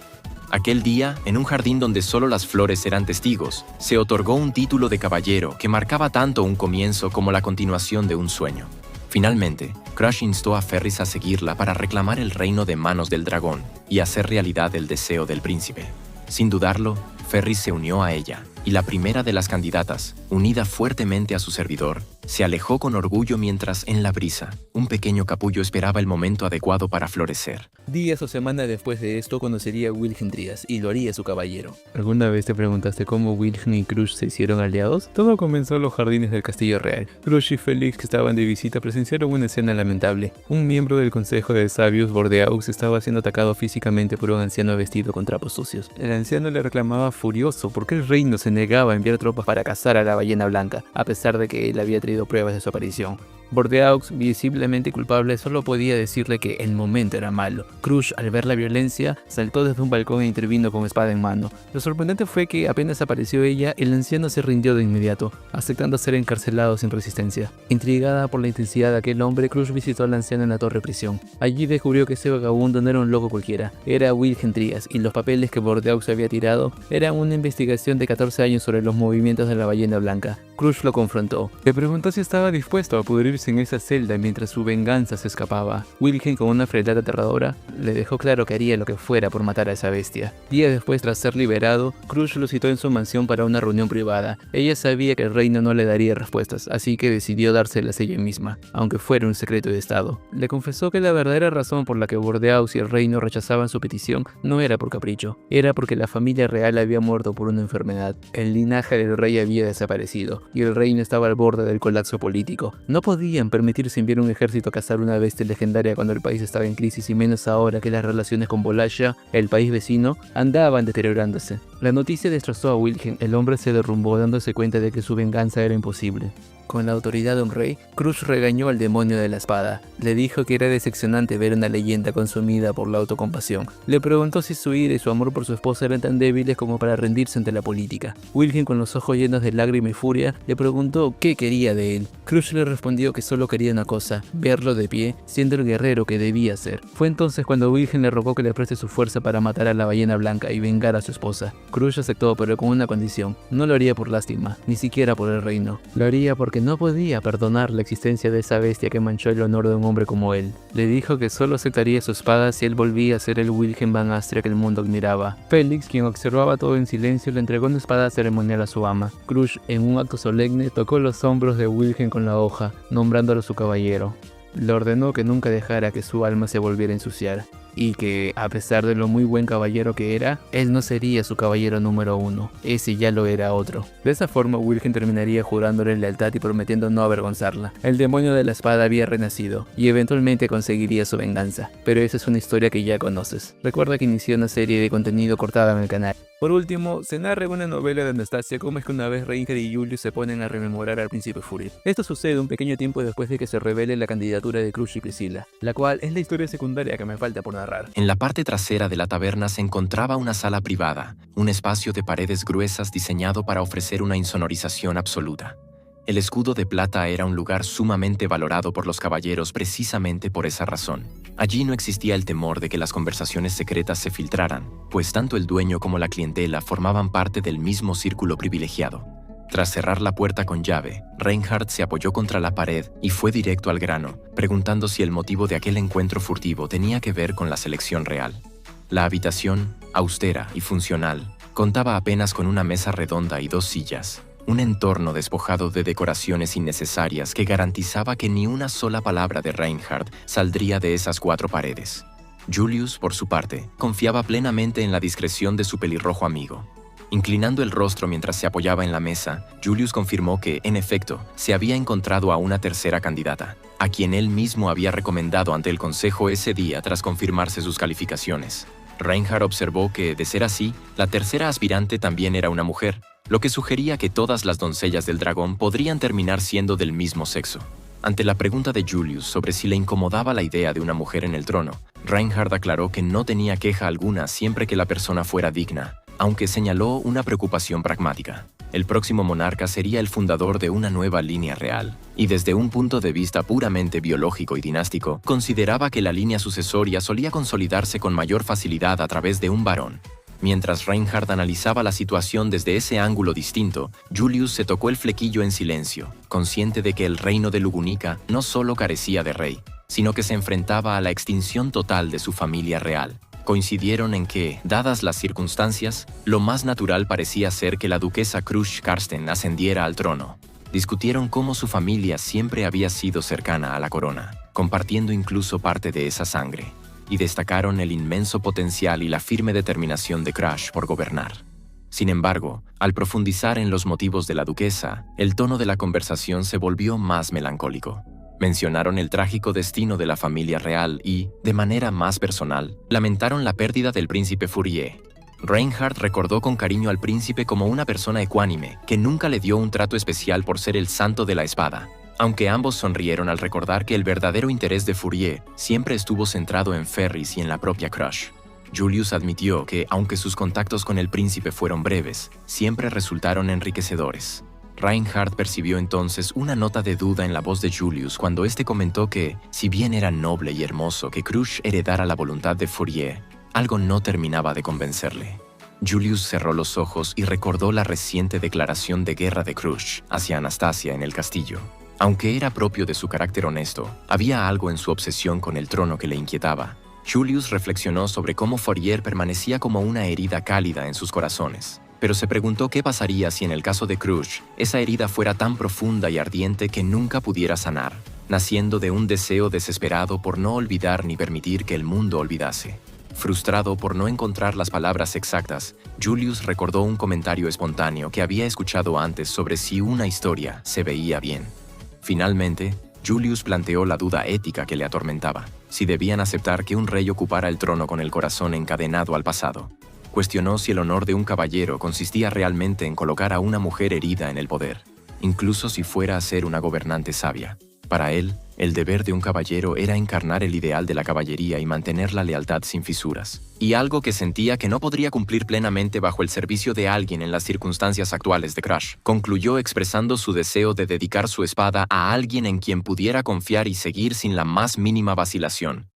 Aquel día, en un jardín donde solo las flores eran testigos, se otorgó un título de caballero que marcaba tanto un comienzo como la continuación de un sueño. Finalmente, Crush instó a Ferris a seguirla para reclamar el reino de manos del dragón y hacer realidad el deseo del príncipe. Sin dudarlo, Ferris se unió a ella, y la primera de las candidatas, unida fuertemente a su servidor, se alejó con orgullo mientras, en la brisa, un pequeño capullo esperaba el momento adecuado para florecer. Días o semanas después de esto conocería a Wilhelm Trías y lo haría su caballero. ¿Alguna vez te preguntaste cómo Wilhelm y Crush se hicieron aliados? Todo comenzó en los jardines del Castillo Real. Crush y Felix, que estaban de visita, presenciaron una escena lamentable. Un miembro del Consejo de Sabios, Bordeaux, estaba siendo atacado físicamente por un anciano vestido con trapos sucios. El anciano le reclamaba furioso porque el reino se negaba a enviar tropas para cazar a la ballena blanca, a pesar de que él había traído habido pruebas de su aparición. Bordeaux, visiblemente culpable, solo podía decirle que el momento era malo. Crush, al ver la violencia, saltó desde un balcón e intervino con espada en mano. Lo sorprendente fue que apenas apareció ella, el anciano se rindió de inmediato, aceptando ser encarcelado sin resistencia. Intrigada por la intensidad de aquel hombre, Crush visitó al anciano en la torre prisión. Allí descubrió que ese vagabundo no era un loco cualquiera, era Wilhelm Trias, y los papeles que Bordeaux había tirado eran una investigación de 14 años sobre los movimientos de la ballena blanca. Crush lo confrontó. Le preguntó si estaba dispuesto a pudrirse en esa celda mientras su venganza se escapaba. Wilhelm, con una frialdad aterradora, le dejó claro que haría lo que fuera por matar a esa bestia. Días después, tras ser liberado, Crush lo citó en su mansión para una reunión privada. Ella sabía que el reino no le daría respuestas, así que decidió dárselas ella misma, aunque fuera un secreto de estado. Le confesó que la verdadera razón por la que Bordeaux y el reino rechazaban su petición no era por capricho, era porque la familia real había muerto por una enfermedad. El linaje del rey había desaparecido, y el reino estaba al borde del colapso político. No podían permitirse enviar un ejército a cazar una bestia legendaria cuando el país estaba en crisis, y menos ahora que las relaciones con Wallachia, el país vecino, andaban deteriorándose. La noticia destrozó a Wilhelm. El hombre se derrumbó dándose cuenta de que su venganza era imposible. Con la autoridad de un rey, Crush regañó al demonio de la espada. Le dijo que era decepcionante ver una leyenda consumida por la autocompasión. Le preguntó si su ira y su amor por su esposa eran tan débiles como para rendirse ante la política. Wilhelm, con los ojos llenos de lágrima y furia, le preguntó qué quería de él. Crush le respondió que solo quería una cosa: verlo de pie, siendo el guerrero que debía ser. Fue entonces cuando Wilhelm le rogó que le preste su fuerza para matar a la ballena blanca y vengar a su esposa. Crush aceptó, pero con una condición: no lo haría por lástima, ni siquiera por el reino. Lo haría porque no podía perdonar la existencia de esa bestia que manchó el honor de un hombre como él. Le dijo que solo aceptaría su espada si él volvía a ser el Wilhelm Van Astria que el mundo admiraba. Félix, quien observaba todo en silencio, le entregó una espada ceremonial a su ama. Crush, en un acto solemne, tocó los hombros de Wilhelm con la hoja, nombrándolo su caballero. Le ordenó que nunca dejara que su alma se volviera a ensuciar, y que, a pesar de lo muy buen caballero que era, él no sería su caballero número 1, ese ya lo era otro. De esa forma, Wilhelm terminaría jurándole lealtad y prometiendo no avergonzarla. El demonio de la espada había renacido, y eventualmente conseguiría su venganza, pero esa es una historia que ya conoces. Recuerda que inició una serie de contenido cortada en el canal. Por último, se narra en una novela de Anastasia cómo es que una vez Reinhard y Julius se ponen a rememorar al príncipe Furir. Esto sucede un pequeño tiempo después de que se revele la candidatura de Crush y Priscilla, la cual es la historia secundaria que me falta por narrar. En la parte trasera de la taberna se encontraba una sala privada, un espacio de paredes gruesas diseñado para ofrecer una insonorización absoluta. El escudo de plata era un lugar sumamente valorado por los caballeros precisamente por esa razón. Allí no existía el temor de que las conversaciones secretas se filtraran, pues tanto el dueño como la clientela formaban parte del mismo círculo privilegiado. Tras cerrar la puerta con llave, Reinhard se apoyó contra la pared y fue directo al grano, preguntando si el motivo de aquel encuentro furtivo tenía que ver con la selección real. La habitación, austera y funcional, contaba apenas con una mesa redonda y 2 sillas. Un entorno despojado de decoraciones innecesarias que garantizaba que ni una sola palabra de Reinhard saldría de esas 4 paredes. Julius, por su parte, confiaba plenamente en la discreción de su pelirrojo amigo. Inclinando el rostro mientras se apoyaba en la mesa, Julius confirmó que, en efecto, se había encontrado a una tercera candidata, a quien él mismo había recomendado ante el consejo ese día tras confirmarse sus calificaciones. Reinhard observó que, de ser así, la tercera aspirante también era una mujer, lo que sugería que todas las doncellas del dragón podrían terminar siendo del mismo sexo. Ante la pregunta de Julius sobre si le incomodaba la idea de una mujer en el trono, Reinhard aclaró que no tenía queja alguna siempre que la persona fuera digna, aunque señaló una preocupación pragmática. El próximo monarca sería el fundador de una nueva línea real, y desde un punto de vista puramente biológico y dinástico, consideraba que la línea sucesoria solía consolidarse con mayor facilidad a través de un varón. Mientras Reinhard analizaba la situación desde ese ángulo distinto, Julius se tocó el flequillo en silencio, consciente de que el reino de Lugunica no solo carecía de rey, sino que se enfrentaba a la extinción total de su familia real. Coincidieron en que, dadas las circunstancias, lo más natural parecía ser que la duquesa Crush Karsten ascendiera al trono. Discutieron cómo su familia siempre había sido cercana a la corona, compartiendo incluso parte de esa sangre, y destacaron el inmenso potencial y la firme determinación de Crush por gobernar. Sin embargo, al profundizar en los motivos de la duquesa, el tono de la conversación se volvió más melancólico. Mencionaron el trágico destino de la familia real y, de manera más personal, lamentaron la pérdida del príncipe Fourier. Reinhard recordó con cariño al príncipe como una persona ecuánime que nunca le dio un trato especial por ser el santo de la espada. Aunque ambos sonrieron al recordar que el verdadero interés de Fourier siempre estuvo centrado en Ferris y en la propia Crush. Julius admitió que, aunque sus contactos con el príncipe fueron breves, siempre resultaron enriquecedores. Reinhardt percibió entonces una nota de duda en la voz de Julius cuando éste comentó que, si bien era noble y hermoso que Crush heredara la voluntad de Fourier, algo no terminaba de convencerle. Julius cerró los ojos y recordó la reciente declaración de guerra de Crush hacia Anastasia en el castillo. Aunque era propio de su carácter honesto, había algo en su obsesión con el trono que le inquietaba. Julius reflexionó sobre cómo Fourier permanecía como una herida cálida en sus corazones, pero se preguntó qué pasaría si en el caso de Crush, esa herida fuera tan profunda y ardiente que nunca pudiera sanar, naciendo de un deseo desesperado por no olvidar ni permitir que el mundo olvidase. Frustrado por no encontrar las palabras exactas, Julius recordó un comentario espontáneo que había escuchado antes sobre si una historia se veía bien. Finalmente, Julius planteó la duda ética que le atormentaba, si debían aceptar que un rey ocupara el trono con el corazón encadenado al pasado. Cuestionó si el honor de un caballero consistía realmente en colocar a una mujer herida en el poder, incluso si fuera a ser una gobernante sabia. Para él, el deber de un caballero era encarnar el ideal de la caballería y mantener la lealtad sin fisuras, y algo que sentía que no podría cumplir plenamente bajo el servicio de alguien en las circunstancias actuales de Crush. Concluyó expresando su deseo de dedicar su espada a alguien en quien pudiera confiar y seguir sin la más mínima vacilación.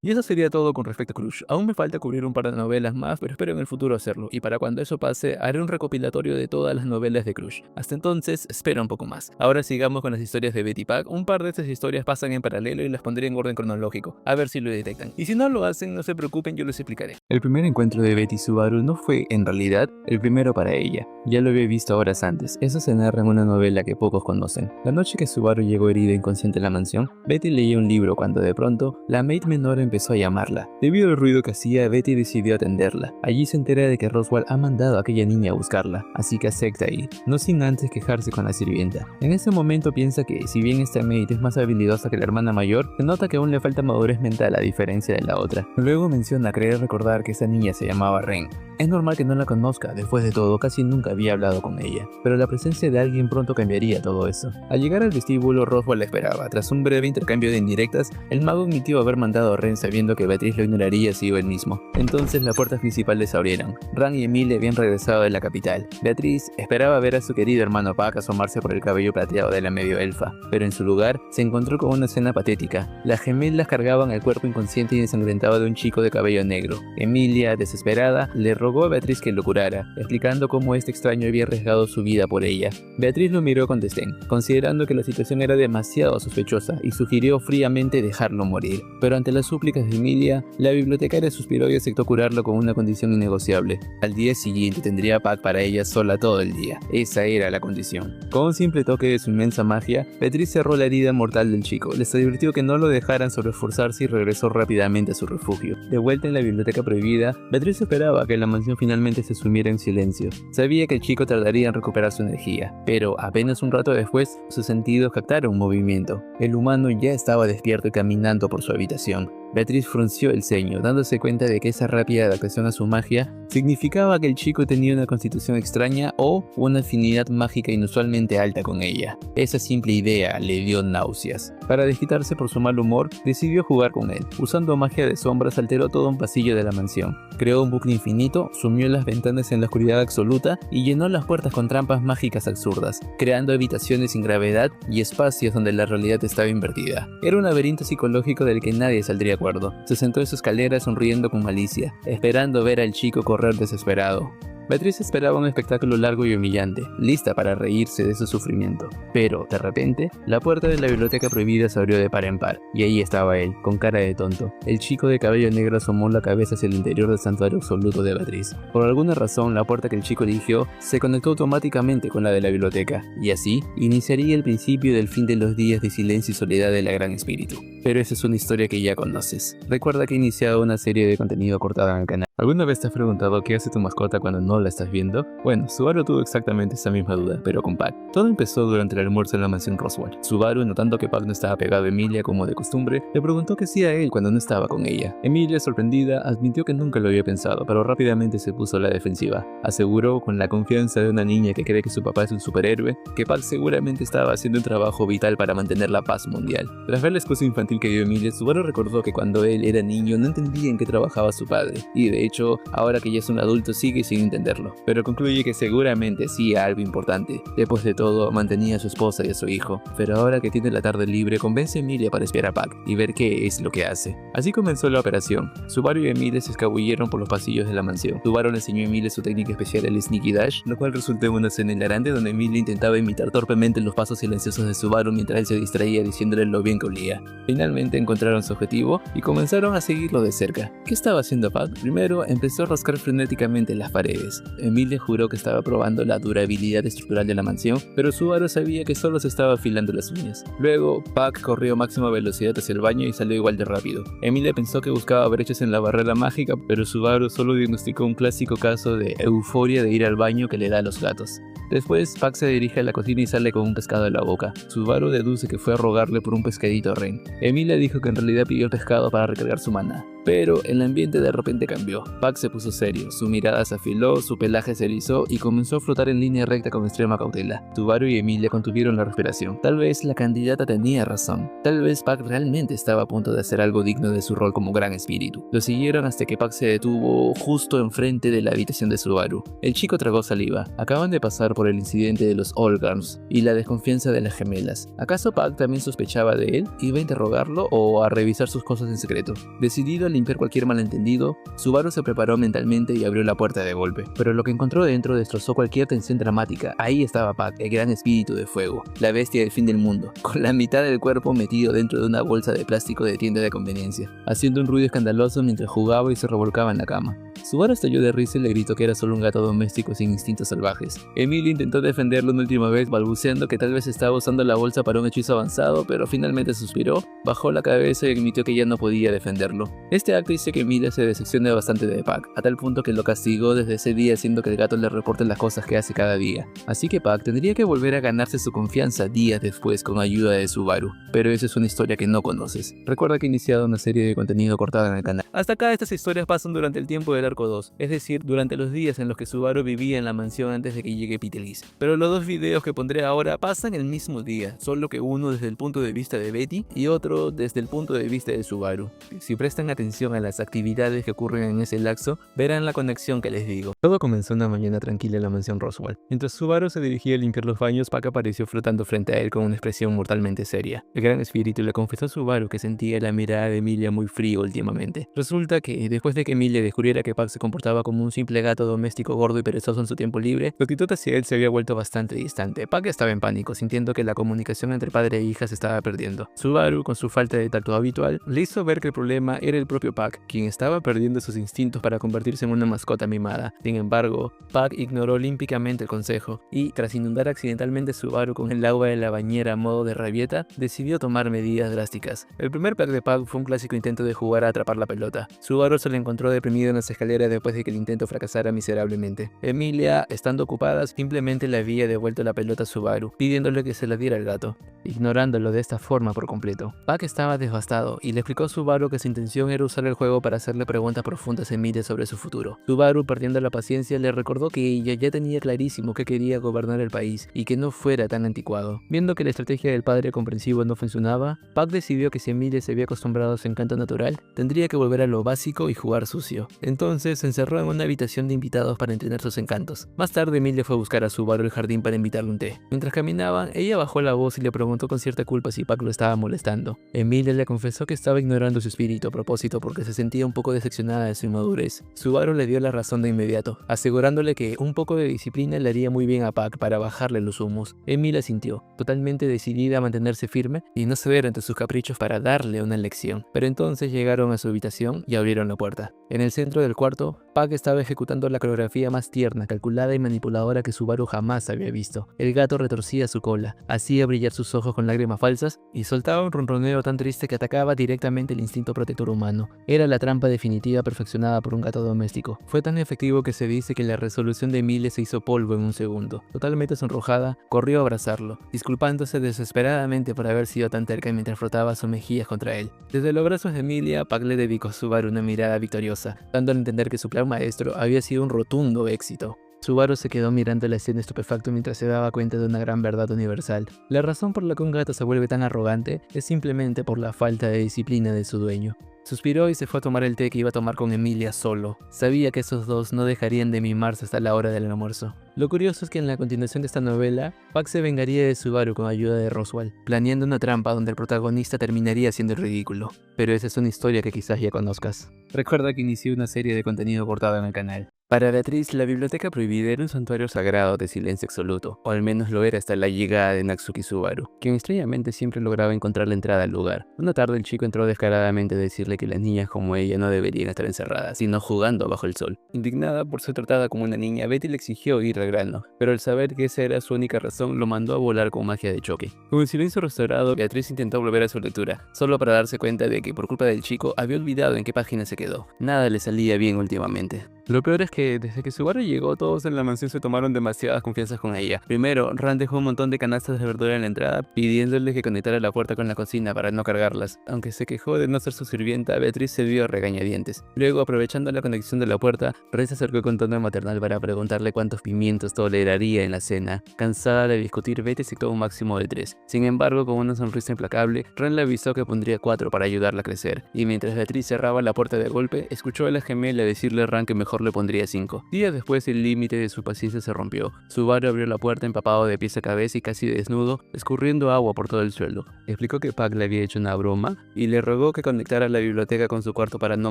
Y eso sería todo con respecto a Crush. Aún me falta cubrir un par de novelas más, pero espero en el futuro hacerlo, y para cuando eso pase, haré un recopilatorio de todas las novelas de Crush. Hasta entonces, espera un poco más. Ahora sigamos con las historias de Betty Pack. Un par de estas historias pasan en paralelo y las pondré en orden cronológico, a ver si lo detectan. Y si no lo hacen, no se preocupen, yo les explicaré. El primer encuentro de Betty y Subaru no fue, en realidad, el primero para ella. Ya lo había visto horas antes. Eso se narra en una novela que pocos conocen. La noche que Subaru llegó herida e inconsciente a la mansión, Betty leía un libro cuando de pronto, la maid menor empezó a llamarla. Debido al ruido que hacía, Betty decidió atenderla. Allí se entera de que Roswell ha mandado a aquella niña a buscarla, así que acepta ir, no sin antes quejarse con la sirvienta. En ese momento piensa que, si bien esta maid es más habilidosa que la hermana mayor, se nota que aún le falta madurez mental a diferencia de la otra. Luego menciona creer recordar que esa niña se llamaba Ren. Es normal que no la conozca, después de todo casi nunca había hablado con ella, pero la presencia de alguien pronto cambiaría todo eso. Al llegar al vestíbulo, Roswell la esperaba. Tras un breve intercambio de indirectas, el mago admitió haber mandado a Ren sabiendo que Beatriz lo ignoraría si iba él mismo. Entonces las puertas principales se abrieron. Ran y Emilia habían regresado de la capital. Beatriz esperaba ver a su querido hermano Pac asomarse por el cabello plateado de la medio elfa, pero en su lugar se encontró con una escena patética. Las gemelas cargaban el cuerpo inconsciente y ensangrentado de un chico de cabello negro. Emilia, desesperada, le rogó a Beatriz que lo curara, explicando cómo este extraño había arriesgado su vida por ella. Beatriz lo miró con desdén, considerando que la situación era demasiado sospechosa, y sugirió fríamente dejarlo morir. Pero ante las súplicas de Emilia, la bibliotecaria suspiró y aceptó curarlo con una condición innegociable. Al día siguiente tendría Pac para ella sola todo el día. Esa era la condición. Con un simple toque de su inmensa magia, Beatriz cerró la herida mortal del chico, les advirtió que no lo dejaran sobreesforzarse y regresó rápidamente a su refugio. De vuelta en la biblioteca prohibida, Beatriz esperaba que la mansión finalmente se sumiera en silencio. Sabía que el chico tardaría en recuperar su energía, pero apenas un rato después, sus sentidos captaron un movimiento. El humano ya estaba despierto y caminando por su habitación. Beatriz frunció el ceño, dándose cuenta de que esa rápida adaptación a su magia significaba que el chico tenía una constitución extraña o una afinidad mágica inusualmente alta con ella. Esa simple idea le dio náuseas. Para desquitarse por su mal humor, decidió jugar con él. Usando magia de sombras, alteró todo un pasillo de la mansión. Creó un bucle infinito, sumió las ventanas en la oscuridad absoluta y llenó las puertas con trampas mágicas absurdas, creando habitaciones sin gravedad y espacios donde la realidad estaba invertida. Era un laberinto psicológico del que nadie saldría acuerdo. Se sentó en su escalera sonriendo con malicia, esperando ver al chico correr desesperado. Beatriz esperaba un espectáculo largo y humillante, lista para reírse de su sufrimiento. Pero, de repente, la puerta de la biblioteca prohibida se abrió de par en par, y ahí estaba él, con cara de tonto. El chico de cabello negro asomó la cabeza hacia el interior del santuario absoluto de Beatriz. Por alguna razón, la puerta que el chico eligió se conectó automáticamente con la de la biblioteca, y así iniciaría el principio del fin de los días de silencio y soledad de la Gran Espíritu. Pero esa es una historia que ya conoces. Recuerda que he iniciado una serie de contenido cortado en el canal. ¿Alguna vez te has preguntado qué hace tu mascota cuando no la estás viendo? Bueno, Subaru tuvo exactamente esa misma duda, pero con Pac. Todo empezó durante el almuerzo en la mansión Roswell. Subaru, notando que Pac no estaba pegado a Emilia como de costumbre, le preguntó qué hacía él cuando no estaba con ella. Emilia, sorprendida, admitió que nunca lo había pensado, pero rápidamente se puso a la defensiva. Aseguró, con la confianza de una niña que cree que su papá es un superhéroe, que Pac seguramente estaba haciendo un trabajo vital para mantener la paz mundial. Tras ver la excusa infantil que dio Emilia, Subaru recordó que cuando él era niño no entendía en qué trabajaba su padre, y de hecho, ahora que ya es un adulto sigue sin entenderlo, pero concluye que seguramente hacía algo importante. Después de todo, mantenía a su esposa y a su hijo, pero ahora que tiene la tarde libre, convence a Emilia para espiar a Pac y ver qué es lo que hace. Así comenzó la operación. Subaru y Emilia se escabulleron por los pasillos de la mansión. Subaru le enseñó a Emilia su técnica especial, el Sneaky Dash, lo cual resultó en una escena hilarante donde Emilia intentaba imitar torpemente los pasos silenciosos de Subaru mientras él se distraía diciéndole lo bien que olía. Finalmente encontraron su objetivo y comenzaron a seguirlo de cerca. ¿Qué estaba haciendo Pac? Primero empezó a rascar frenéticamente las paredes. Emilia juró que estaba probando la durabilidad estructural de la mansión, pero Subaru sabía que solo se estaba afilando las uñas. Luego, Pac corrió a máxima velocidad hacia el baño y salió igual de rápido. Emilia pensó que buscaba brechas en la barrera mágica, pero Subaru solo diagnosticó un clásico caso de euforia de ir al baño que le da a los gatos. Después, Pac se dirige a la cocina y sale con un pescado en la boca. Subaru deduce que fue a rogarle por un pescadito a Ren. Emilia dijo que en realidad pidió el pescado para recargar su maná. Pero el ambiente de repente cambió. Pac se puso serio, su mirada se afiló, su pelaje se erizó y comenzó a flotar en línea recta con extrema cautela. Subaru y Emilia contuvieron la respiración. Tal vez la candidata tenía razón. Tal vez Pac realmente estaba a punto de hacer algo digno de su rol como gran espíritu. Lo siguieron hasta que Pac se detuvo justo enfrente de la habitación de Subaru. El chico tragó saliva. Acaban de pasar por el incidente de los Olgarms y la desconfianza de las gemelas. ¿Acaso Pac también sospechaba de él? ¿Iba a interrogarlo o a revisar sus cosas en secreto? Decidido a limpiar cualquier malentendido, Subaru se preparó mentalmente y abrió la puerta de golpe. Pero lo que encontró dentro destrozó cualquier tensión dramática. Ahí estaba Pac, el gran espíritu de fuego, la bestia del fin del mundo, con la mitad del cuerpo metido dentro de una bolsa de plástico de tienda de conveniencia, haciendo un ruido escandaloso mientras jugaba y se revolcaba en la cama. Subaru estalló de risa y le gritó que era solo un gato doméstico sin instintos salvajes. Emilia intentó defenderlo una última vez, balbuceando que tal vez estaba usando la bolsa para un hechizo avanzado, pero finalmente suspiró, bajó la cabeza y admitió que ya no podía defenderlo. Este acto hizo que Emilia se decepcione bastante de Pac, a tal punto que lo castigó desde ese día haciendo que el gato le reporte las cosas que hace cada día. Así que Pac tendría que volver a ganarse su confianza días después con ayuda de Subaru, pero esa es una historia que no conoces. Recuerda que he iniciado una serie de contenido cortado en el canal. Hasta acá estas historias pasan durante el tiempo del arco 2, es decir, durante los días en los que Subaru vivía en la mansión antes de que llegue Pitelis. Pero los dos videos que pondré ahora pasan el mismo día, solo que uno desde el punto de vista de Betty y otro desde el punto de vista de Subaru. Si prestan atención a las actividades que ocurren en ese lapso, verán la conexión que les digo. Todo comenzó una mañana tranquila en la mansión Roswell. Mientras Subaru se dirigía a limpiar los baños, Pac apareció flotando frente a él con una expresión mortalmente seria. El gran espíritu le confesó a Subaru que sentía la mirada de Emilia muy fría últimamente. Resulta que, después de que Emilia descubriera que Pac se comportaba como un simple gato doméstico gordo y perezoso en su tiempo libre, su actitud hacia él se había vuelto bastante distante. Pac estaba en pánico, sintiendo que la comunicación entre padre e hija se estaba perdiendo. Subaru, con su falta de tacto habitual, le hizo ver que el problema era el propio Pac, quien estaba perdiendo sus instintos para convertirse en una mascota mimada. Sin embargo, Pac ignoró olímpicamente el consejo y, tras inundar accidentalmente Subaru con el agua de la bañera a modo de rabieta, decidió tomar medidas drásticas. El primer pack de Pac fue un clásico intento de jugar a atrapar la pelota. Subaru se lo encontró deprimido en las escaleras después de que el intento fracasara miserablemente. Emilia, estando ocupada, simplemente le había devuelto la pelota a Subaru, pidiéndole que se la diera al gato, ignorándolo de esta forma por completo. Pac estaba devastado y le explicó a Subaru que su intención era usar el juego para hacerle preguntas profundas a Emilia sobre su futuro. Subaru, perdiendo la paciencia, le recordó que ella ya tenía clarísimo que quería gobernar el país y que no fuera tan anticuado. Viendo que la estrategia del padre comprensivo no funcionaba, Pac decidió que si Emilia se había acostumbrado a su encanto natural, tendría que volver a lo básico y jugar sucio. Entonces se encerró en una habitación de invitados para entrenar sus encantos. Más tarde, Emilia fue a buscar a Subaru al jardín para invitarle un té. Mientras caminaban, ella bajó la voz y le preguntó con cierta culpa si Pac lo estaba molestando. Emilia le confesó que estaba ignorando su espíritu a propósito porque se sentía un poco decepcionada de su inmadurez. Subaru le dio la razón de inmediato, asegurándole que un poco de disciplina le haría muy bien a Pac para bajarle los humos. Emilia sintió, totalmente decidida a mantenerse firme y no ceder ante sus caprichos para darle una lección. Pero entonces llegaron a su habitación y abrieron la puerta. En el centro del cuarto, Pac estaba ejecutando la coreografía más tierna, calculada y manipuladora que Subaru jamás había visto. El gato retorcía su cola, hacía brillar sus ojos con lágrimas falsas y soltaba un ronroneo tan triste que atacaba directamente el instinto protector humano. humano. Era la trampa definitiva perfeccionada por un gato doméstico. Fue tan efectivo que se dice que la resolución de Emilia se hizo polvo en un segundo. Totalmente sonrojada, corrió a abrazarlo, disculpándose desesperadamente por haber sido tan terca mientras frotaba sus mejillas contra él. Desde los brazos de Emilia, Pac le dedicó a Subaru una mirada victoriosa, dándole a entender que su plan maestro había sido un rotundo éxito. Subaru se quedó mirando la escena estupefacto mientras se daba cuenta de una gran verdad universal. La razón por la que un gato se vuelve tan arrogante es simplemente por la falta de disciplina de su dueño. Suspiró y se fue a tomar el té que iba a tomar con Emilia solo. Sabía que esos dos no dejarían de mimarse hasta la hora del almuerzo. Lo curioso es que en la continuación de esta novela, Pac se vengaría de Subaru con ayuda de Roswaal, planeando una trampa donde el protagonista terminaría siendo el ridículo. Pero esa es una historia que quizás ya conozcas. Recuerda que inicié una serie de contenido cortado en el canal. Para Beatriz, la Biblioteca Prohibida era un santuario sagrado de silencio absoluto, o al menos lo era hasta la llegada de Natsuki Subaru, quien extrañamente siempre lograba encontrar la entrada al lugar. Una tarde el chico entró descaradamente a decirle que las niñas como ella no deberían estar encerradas, sino jugando bajo el sol. Indignada por ser tratada como una niña, Betty le exigió ir al grano, pero al saber que esa era su única razón, lo mandó a volar con magia de choque. Con el silencio restaurado, Beatriz intentó volver a su lectura, solo para darse cuenta de que por culpa del chico había olvidado en qué página se quedó. Nada le salía bien últimamente. Lo peor es que desde que Subaru llegó, todos en la mansión se tomaron demasiadas confianzas con ella. Primero, Ran dejó un montón de canastas de verdura en la entrada, pidiéndole que conectara la puerta con la cocina para no cargarlas. Aunque se quejó de no ser su sirvienta, Beatriz se vio a regañadientes. Luego, aprovechando la conexión de la puerta, Ray se acercó con tono maternal para preguntarle cuántos pimientos toleraría en la cena. Cansada de discutir, Betty aceptó un máximo de 3. Sin embargo, con una sonrisa implacable, Ran le avisó que pondría 4 para ayudarla a crecer. Y mientras Beatriz cerraba la puerta de golpe, escuchó a la gemela decirle a Ran que mejor le pondría 5. Días después el límite de su paciencia se rompió. Subaru abrió la puerta empapado de pies a cabeza y casi desnudo, escurriendo agua por todo el suelo. Explicó que Pac le había hecho una broma y le rogó que conectara la biblioteca con su cuarto para no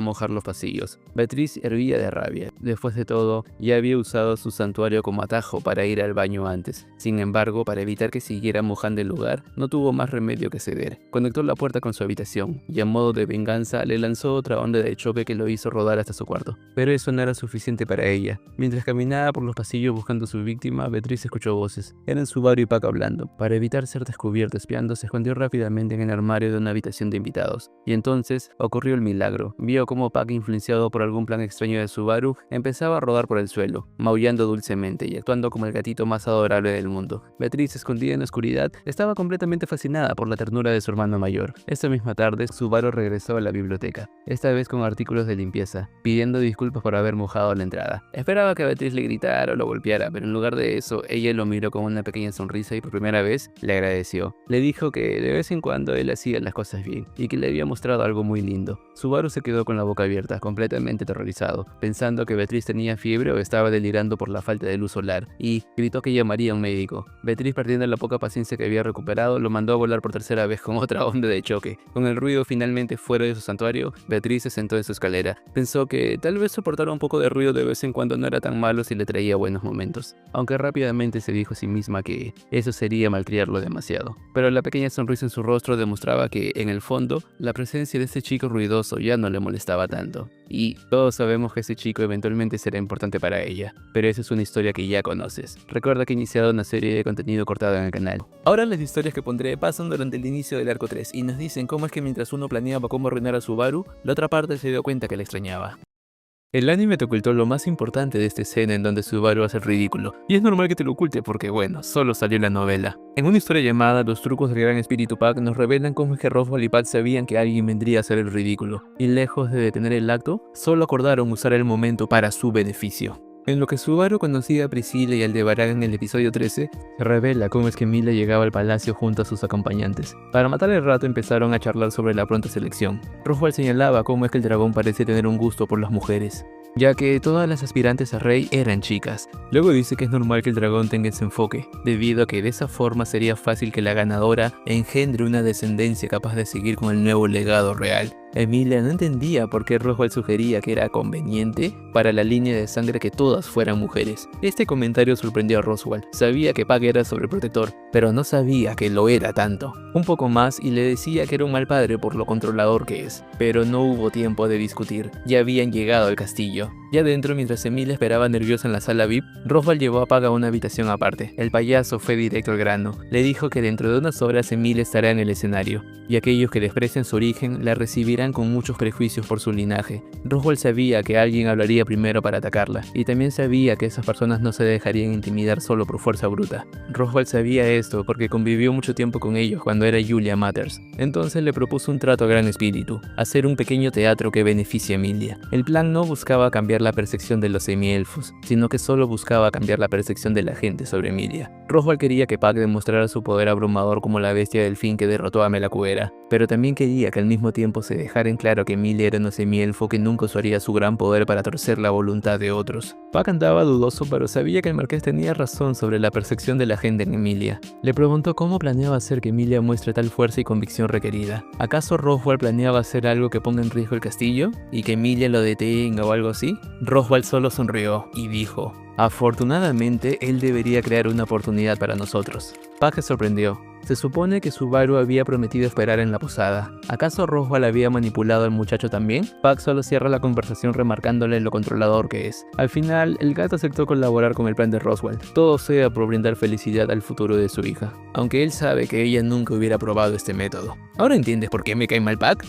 mojar los pasillos. Beatriz hervía de rabia. Después de todo, ya había usado su santuario como atajo para ir al baño antes. Sin embargo, para evitar que siguiera mojando el lugar, no tuvo más remedio que ceder. Conectó la puerta con su habitación y a modo de venganza le lanzó otra onda de choque que lo hizo rodar hasta su cuarto. Pero eso no era suficiente para ella. Mientras caminaba por los pasillos buscando a su víctima, Beatriz escuchó voces. Eran Subaru y Pac hablando. Para evitar ser descubierto espiando, se escondió rápidamente en el armario de una habitación de invitados. Y entonces ocurrió el milagro. Vio cómo Pac, influenciado por algún plan extraño de Subaru, empezaba a rodar por el suelo, maullando dulcemente y actuando como el gatito más adorable del mundo. Beatriz, escondida en la oscuridad, estaba completamente fascinada por la ternura de su hermano mayor. Esa misma tarde, Subaru regresó a la biblioteca, esta vez con artículos de limpieza, pidiendo disculpas por haber mojado la entrada. Esperaba que Beatriz le gritara o lo golpeara, pero en lugar de eso, ella lo miró con una pequeña sonrisa y por primera vez le agradeció. Le dijo que de vez en cuando él hacía las cosas bien y que le había mostrado algo muy lindo. Subaru se quedó con la boca abierta, completamente aterrorizado, pensando que Beatriz tenía fiebre o estaba delirando por la falta de luz solar, y gritó que llamaría a un médico. Beatriz, perdiendo la poca paciencia que había recuperado, lo mandó a volar por tercera vez con otra onda de choque. Con el ruido finalmente fuera de su santuario, Beatriz se sentó en su escalera. Pensó que tal vez soportar un poco de ruido de vez en cuando no era tan malo si le traía buenos momentos, aunque rápidamente se dijo a sí misma que eso sería malcriarlo demasiado. Pero la pequeña sonrisa en su rostro demostraba que, en el fondo, la presencia de este chico ruidoso ya no le molestaba tanto. Y todos sabemos que ese chico eventualmente será importante para ella, pero esa es una historia que ya conoces. Recuerda que he iniciado una serie de contenido cortado en el canal. Ahora las historias que pondré pasan durante el inicio del arco 3 y nos dicen cómo es que mientras uno planeaba cómo arruinar a Subaru, la otra parte se dio cuenta que la extrañaba. El anime te ocultó lo más importante de esta escena en donde Subaru hace el ridículo, y es normal que te lo oculte porque bueno, solo salió la novela. En una historia llamada Los trucos del gran espíritu Pac nos revelan cómo es que Roswaal y Pac sabían que alguien vendría a hacer el ridículo, y lejos de detener el acto, solo acordaron usar el momento para su beneficio. En lo que Subaru conocía a Priscilla y Aldebarán en el episodio 13, se revela cómo es que Mila llegaba al palacio junto a sus acompañantes. Para matar el rato empezaron a charlar sobre la pronta selección. Roswaal señalaba cómo es que el dragón parece tener un gusto por las mujeres, ya que todas las aspirantes a rey eran chicas. Luego dice que es normal que el dragón tenga ese enfoque, debido a que de esa forma sería fácil que la ganadora engendre una descendencia capaz de seguir con el nuevo legado real. Emilia no entendía por qué Roswaal sugería que era conveniente para la línea de sangre que todas fueran mujeres. Este comentario sorprendió a Roswaal. Sabía que Pac era sobreprotector, pero no sabía que lo era tanto. un poco más y le decía que era un mal padre por lo controlador que es. Pero no hubo tiempo de discutir, ya habían llegado al castillo. Ya dentro, mientras Emilia esperaba nerviosa en la sala VIP, Roswell llevó a Puck a una habitación aparte. El payaso fue directo al grano. Le dijo que dentro de unas horas Emilia estará en el escenario, y aquellos que desprecian su origen la recibirán con muchos prejuicios por su linaje. Roswell sabía que alguien hablaría primero para atacarla, y también sabía que esas personas no se dejarían intimidar solo por fuerza bruta. Roswell sabía esto porque convivió mucho tiempo con ellos cuando era Julia Matters. Entonces le propuso un trato a gran espíritu, hacer un pequeño teatro que beneficie a Emilia. El plan no buscaba cambiar la percepción de los semielfos, sino que solo buscaba cambiar la percepción de la gente sobre Emilia. Roswell quería que Puck demostrara su poder abrumador como la bestia delfín que derrotó a Melacubera, pero también quería que al mismo tiempo se dejara en claro que Emilia era un semielfo que nunca usaría su gran poder para torcer la voluntad de otros. Puck andaba dudoso, pero sabía que el marqués tenía razón sobre la percepción de la gente en Emilia. Le preguntó cómo planeaba hacer que Emilia muestre tal fuerza y convicción requerida. ¿Acaso Roswell planeaba hacer algo que ponga en riesgo el castillo? ¿Y que Emilia lo detenga o algo así? Roswell solo sonrió y dijo: afortunadamente, él debería crear una oportunidad para nosotros. Puck se sorprendió. Se supone que Subaru había prometido esperar en la posada. ¿Acaso Roswell había manipulado al muchacho también? Puck solo cierra la conversación remarcándole lo controlador que es. Al final, el gato aceptó colaborar con el plan de Roswell. Todo sea por brindar felicidad al futuro de su hija. Aunque él sabe que ella nunca hubiera probado este método. ¿Ahora entiendes por qué me cae mal Puck?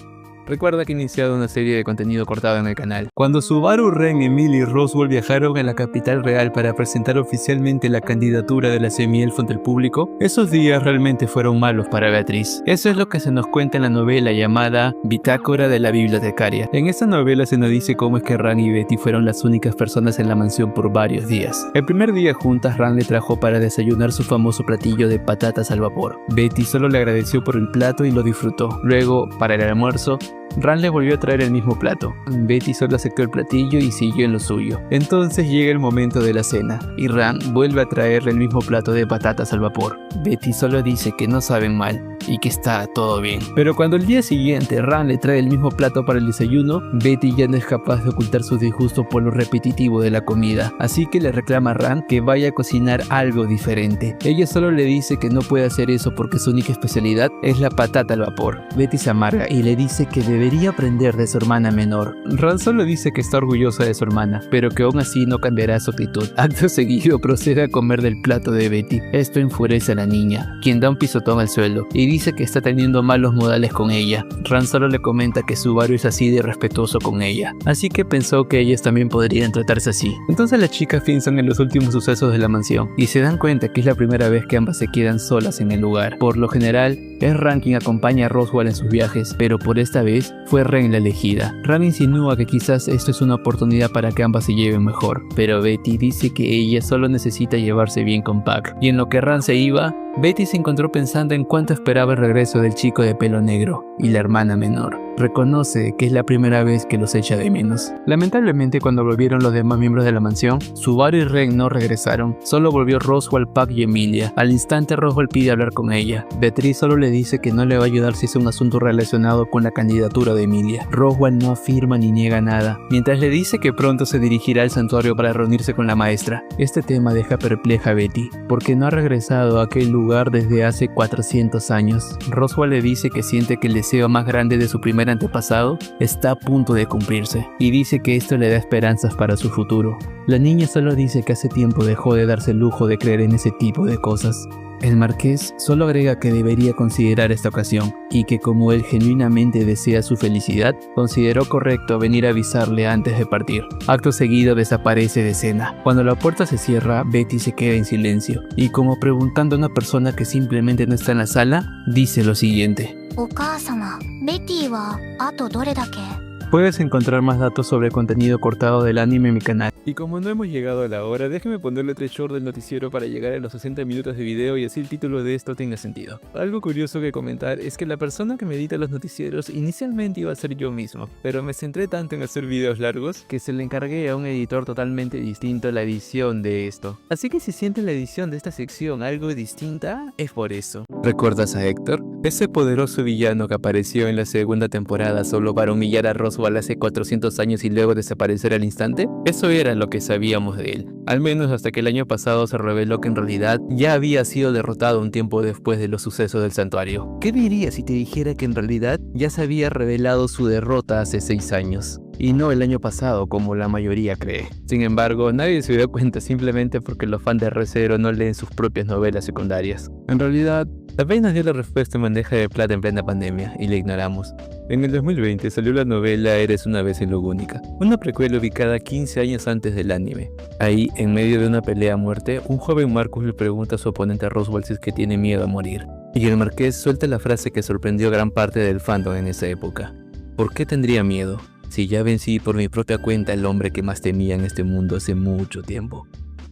Recuerda que he iniciado una serie de contenido cortado en el canal. Cuando Subaru, Ren, Emilia y Roswell viajaron a la capital real para presentar oficialmente la candidatura de la semielfo ante el público, esos días realmente fueron malos para Beatriz. Eso es lo que se nos cuenta en la novela llamada Bitácora de la Bibliotecaria. En esta novela se nos dice cómo es que Ran y Betty fueron las únicas personas en la mansión por varios días. El primer día juntas, Ran le trajo para desayunar su famoso platillo de patatas al vapor. Betty solo le agradeció por el plato y lo disfrutó. Luego, para el almuerzo, Ran le volvió a traer el mismo plato. Betty solo aceptó el platillo y siguió en lo suyo. Entonces llega el momento de la cena, y Ran vuelve a traerle el mismo plato de patatas al vapor. Betty solo dice que no saben mal y que está todo bien. Pero cuando el día siguiente Ran le trae el mismo plato para el desayuno, Betty ya no es capaz de ocultar su disgusto por lo repetitivo de la comida, así que le reclama a Ran que vaya a cocinar algo diferente. Ella solo le dice que no puede hacer eso porque su única especialidad es la patata al vapor. Betty se amarga y le dice que debería aprender de su hermana menor. Ran solo dice que está orgullosa de su hermana, pero que aún así no cambiará su actitud. Acto seguido procede a comer del plato de Betty. Esto enfurece a la niña, quien da un pisotón al suelo y dice que está teniendo malos modales con ella. Ran solo le comenta que Subaru es así de respetuoso con ella, así que pensó que ellas también podrían tratarse así. Entonces las chicas piensan en los últimos sucesos de la mansión y se dan cuenta que es la primera vez que ambas se quedan solas en el lugar. Por lo general, es Ran quien acompaña a Roswell en sus viajes, pero por esta vez fue Ren la elegida. Ran insinúa que quizás esto es una oportunidad para que ambas se lleven mejor, pero Betty dice que ella solo necesita llevarse bien con Puck. Y en lo que Ran se iba, Betty se encontró pensando en cuánto esperaba el regreso del chico de pelo negro y la hermana menor. Reconoce que es la primera vez que los echa de menos. Lamentablemente, cuando volvieron los demás miembros de la mansión, Subaru y Ren no regresaron. Solo volvió Roswell, Puck y Emilia. Al instante, Roswell pide hablar con ella. Beatriz solo le dice que no le va a ayudar si es un asunto relacionado con la candidatura de Emilia. Roswell no afirma ni niega nada, mientras le dice que pronto se dirigirá al santuario para reunirse con la maestra. Este tema deja perpleja a Betty, porque no ha regresado a aquel lugar desde hace 400 años. Roswell le dice que siente que el deseo más grande de su primer antepasado está a punto de cumplirse, y dice que esto le da esperanzas para su futuro. La niña solo dice que hace tiempo dejó de darse el lujo de creer en ese tipo de cosas. El marqués solo agrega que debería considerar esta ocasión, y que como él genuinamente desea su felicidad, consideró correcto venir a avisarle antes de partir. Acto seguido desaparece de escena. Cuando la puerta se cierra, Betty se queda en silencio, y como preguntando a una persona que simplemente no está en la sala, dice lo siguiente: お母様、ベティはあとどれだけ？ Puedes encontrar más datos sobre el contenido cortado del anime en mi canal. Y como no hemos llegado a la hora, déjeme ponerle 3 shorts del noticiero para llegar a los 60 minutos de video y así el título de esto tenga sentido. Algo curioso que comentar es que la persona que me edita los noticieros inicialmente iba a ser yo mismo, pero me centré tanto en hacer videos largos que se le encargué a un editor totalmente distinto la edición de esto. Así que si sienten la edición de esta sección algo distinta, es por eso. ¿Recuerdas a Héctor? Ese poderoso villano que apareció en la segunda temporada solo para humillar a Roswaal hace 400 años y luego desaparecer al instante, eso era lo que sabíamos de él. Al menos hasta que el año pasado se reveló que en realidad ya había sido derrotado un tiempo después de los sucesos del santuario. ¿Qué dirías si te dijera que en realidad ya se había revelado su derrota hace 6 años? Y no el año pasado como la mayoría cree. Sin embargo, nadie se dio cuenta simplemente porque los fans de Re:Zero no leen sus propias novelas secundarias. En realidad, apenas dio la respuesta en bandeja de plata en plena pandemia y la ignoramos. En el 2020 salió la novela Eres una vez en Lugúnica, una precuela ubicada 15 años antes del anime. Ahí, en medio de una pelea a muerte, un joven Marcus le pregunta a su oponente Roswaal si es que tiene miedo a morir. Y el marqués suelta la frase que sorprendió a gran parte del fandom en esa época. ¿Por qué tendría miedo? Si ya vencí por mi propia cuenta al hombre que más temía en este mundo hace mucho tiempo.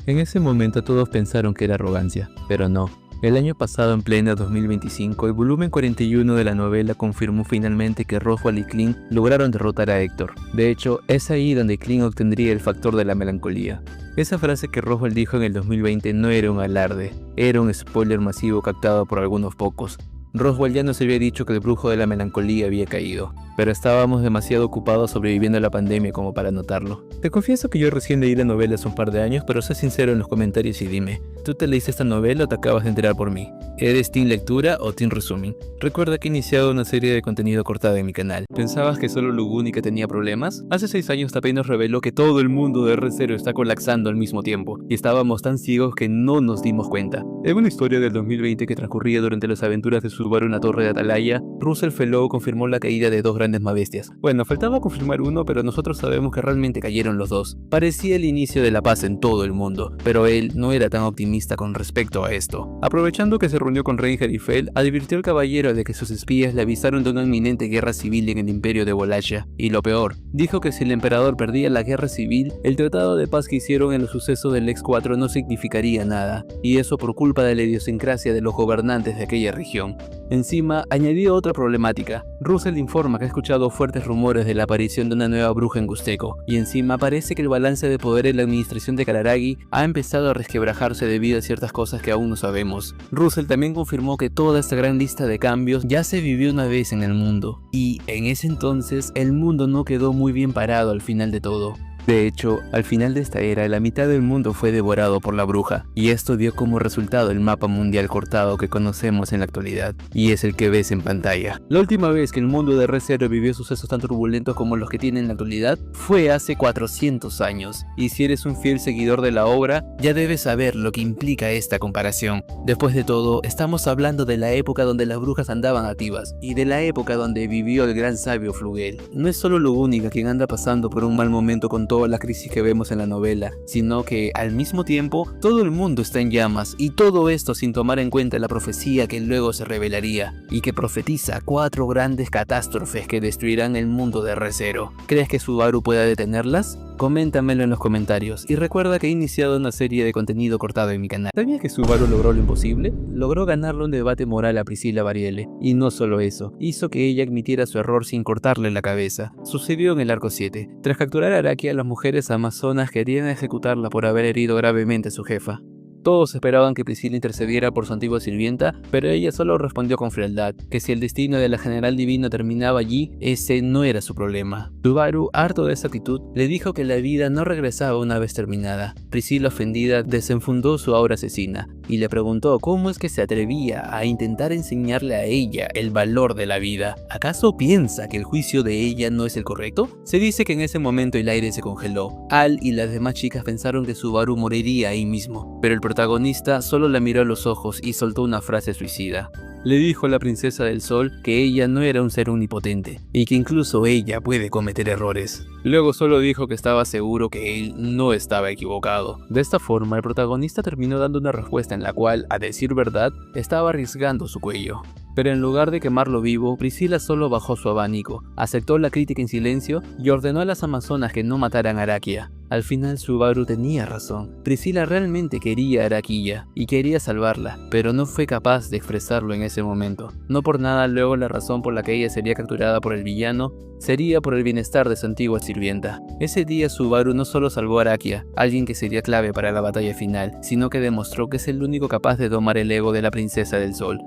En ese momento todos pensaron que era arrogancia, pero no. El año pasado, en pleno 2025, el volumen 41 de la novela confirmó finalmente que Roswaal y Clint lograron derrotar a Héctor. De hecho, es ahí donde Clint obtendría el factor de la melancolía. Esa frase que Roswaal dijo en el 2020 no era un alarde, era un spoiler masivo captado por algunos pocos. Roswaal ya nos había dicho que el brujo de la melancolía había caído, pero estábamos demasiado ocupados sobreviviendo a la pandemia como para notarlo. Te confieso que yo recién leí la novela hace un par de años, pero sé sincero en los comentarios y dime, ¿tú te leíste esta novela o te acabas de enterar por mí? ¿Eres team lectura o team resuming? Recuerda que he iniciado una serie de contenido cortado en mi canal. ¿Pensabas que solo Lugúnica tenía problemas? Hace 6 años Tapei nos reveló que todo el mundo de Re:Zero está colapsando al mismo tiempo, y estábamos tan ciegos que no nos dimos cuenta. En una historia del 2020 que transcurría durante las aventuras de Subaru en la torre de Atalaya, Russell Fellow confirmó la caída de 2 grandes más bestias. Bueno, faltaba confirmar uno, pero nosotros sabemos que realmente cayeron los 2. Parecía el inicio de la paz en todo el mundo, pero él no era tan optimista con respecto a esto. Aprovechando que se reunió con Ranger y Fel, advirtió al caballero de que sus espías le avisaron de una inminente guerra civil en el imperio de Wallachia, y lo peor, dijo que si el emperador perdía la guerra civil, el tratado de paz que hicieron en los sucesos del X4 no significaría nada, y eso por culpa de la idiosincrasia de los gobernantes de aquella región. Encima, añadió otra problemática. Russell informa que ha escuchado fuertes rumores de la aparición de una nueva bruja en Gusteco, y encima parece que el balance de poder en la administración de Kararagi ha empezado a resquebrajarse debido a ciertas cosas que aún no sabemos. Russell también confirmó que toda esta gran lista de cambios ya se vivió una vez en el mundo, y en ese entonces el mundo no quedó muy bien parado al final de todo. De hecho, al final de esta era, la mitad del mundo fue devorado por la bruja, y esto dio como resultado el mapa mundial cortado que conocemos en la actualidad, y es el que ves en pantalla. La última vez que el mundo de Re:Zero vivió sucesos tan turbulentos como los que tiene en la actualidad fue hace 400 años, y si eres un fiel seguidor de la obra, ya debes saber lo que implica esta comparación. Después de todo, estamos hablando de la época donde las brujas andaban activas, y de la época donde vivió el gran sabio Flugel. No es solo Lugúnica quien anda pasando por un mal momento con toda la crisis que vemos en la novela, sino que al mismo tiempo todo el mundo está en llamas, y todo esto sin tomar en cuenta la profecía que luego se revelaría y que profetiza 4 grandes catástrofes que destruirán el mundo de Re:Zero. ¿Crees que Subaru pueda detenerlas? Coméntamelo en los comentarios y recuerda que he iniciado una serie de contenido cortado en mi canal. ¿Sabías que Subaru logró lo imposible? Logró ganarle un debate moral a Priscilla Varielle, y no solo eso, hizo que ella admitiera su error sin cortarle la cabeza. Sucedió en el arco 7. Tras capturar a Arakia, las mujeres amazonas querían ejecutarla por haber herido gravemente a su jefa. Todos esperaban que Priscilla intercediera por su antigua sirvienta, pero ella solo respondió con frialdad, que si el destino de la general divino terminaba allí, ese no era su problema. Subaru, harto de esa actitud, le dijo que la vida no regresaba una vez terminada. Priscilla, ofendida, desenfundó su aura asesina, y le preguntó cómo es que se atrevía a intentar enseñarle a ella el valor de la vida. ¿Acaso piensa que el juicio de ella no es el correcto? Se dice que en ese momento el aire se congeló. Al y las demás chicas pensaron que Subaru moriría ahí mismo, pero el protagonista solo la miró a los ojos y soltó una frase suicida. Le dijo a la princesa del sol que ella no era un ser omnipotente y que incluso ella puede cometer errores. Luego solo dijo que estaba seguro que él no estaba equivocado. De esta forma, el protagonista terminó dando una respuesta en la cual, a decir verdad, estaba arriesgando su cuello. Pero en lugar de quemarlo vivo, Priscilla solo bajó su abanico, aceptó la crítica en silencio y ordenó a las amazonas que no mataran a Arakia. Al final Subaru tenía razón. Priscilla realmente quería a Arakia y quería salvarla, pero no fue capaz de expresarlo en ese momento. No por nada luego la razón por la que ella sería capturada por el villano sería por el bienestar de su antigua sirvienta. Ese día Subaru no solo salvó a Arakia, alguien que sería clave para la batalla final, sino que demostró que es el único capaz de domar el ego de la princesa del sol.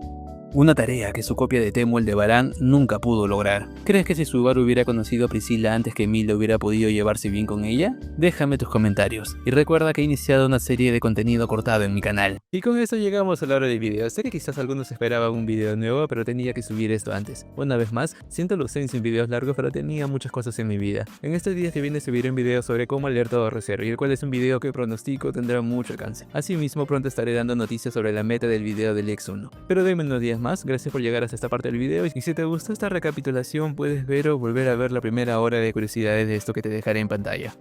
Una tarea que su copia de Temu Aldebarán nunca pudo lograr. ¿Crees que si Subaru hubiera conocido a Priscilla antes que Emilia hubiera podido llevarse bien con ella? Déjame tus comentarios. Y recuerda que he iniciado una serie de contenido cortado en mi canal. Y con eso llegamos a la hora del video. Sé que quizás algunos esperaban un video nuevo, pero tenía que subir esto antes. Una vez más, siento la ausencia en videos largos, pero tenía muchas cosas en mi vida. En estos días que viene subiré un video sobre cómo alerta o reserva, y el cual es un video que pronostico tendrá mucho alcance. Asimismo, pronto estaré dando noticias sobre la meta del video del X1. Pero denme unos días más. Gracias por llegar hasta esta parte del video, y si te gustó esta recapitulación puedes ver o volver a ver la primera hora de curiosidades de esto que te dejaré en pantalla.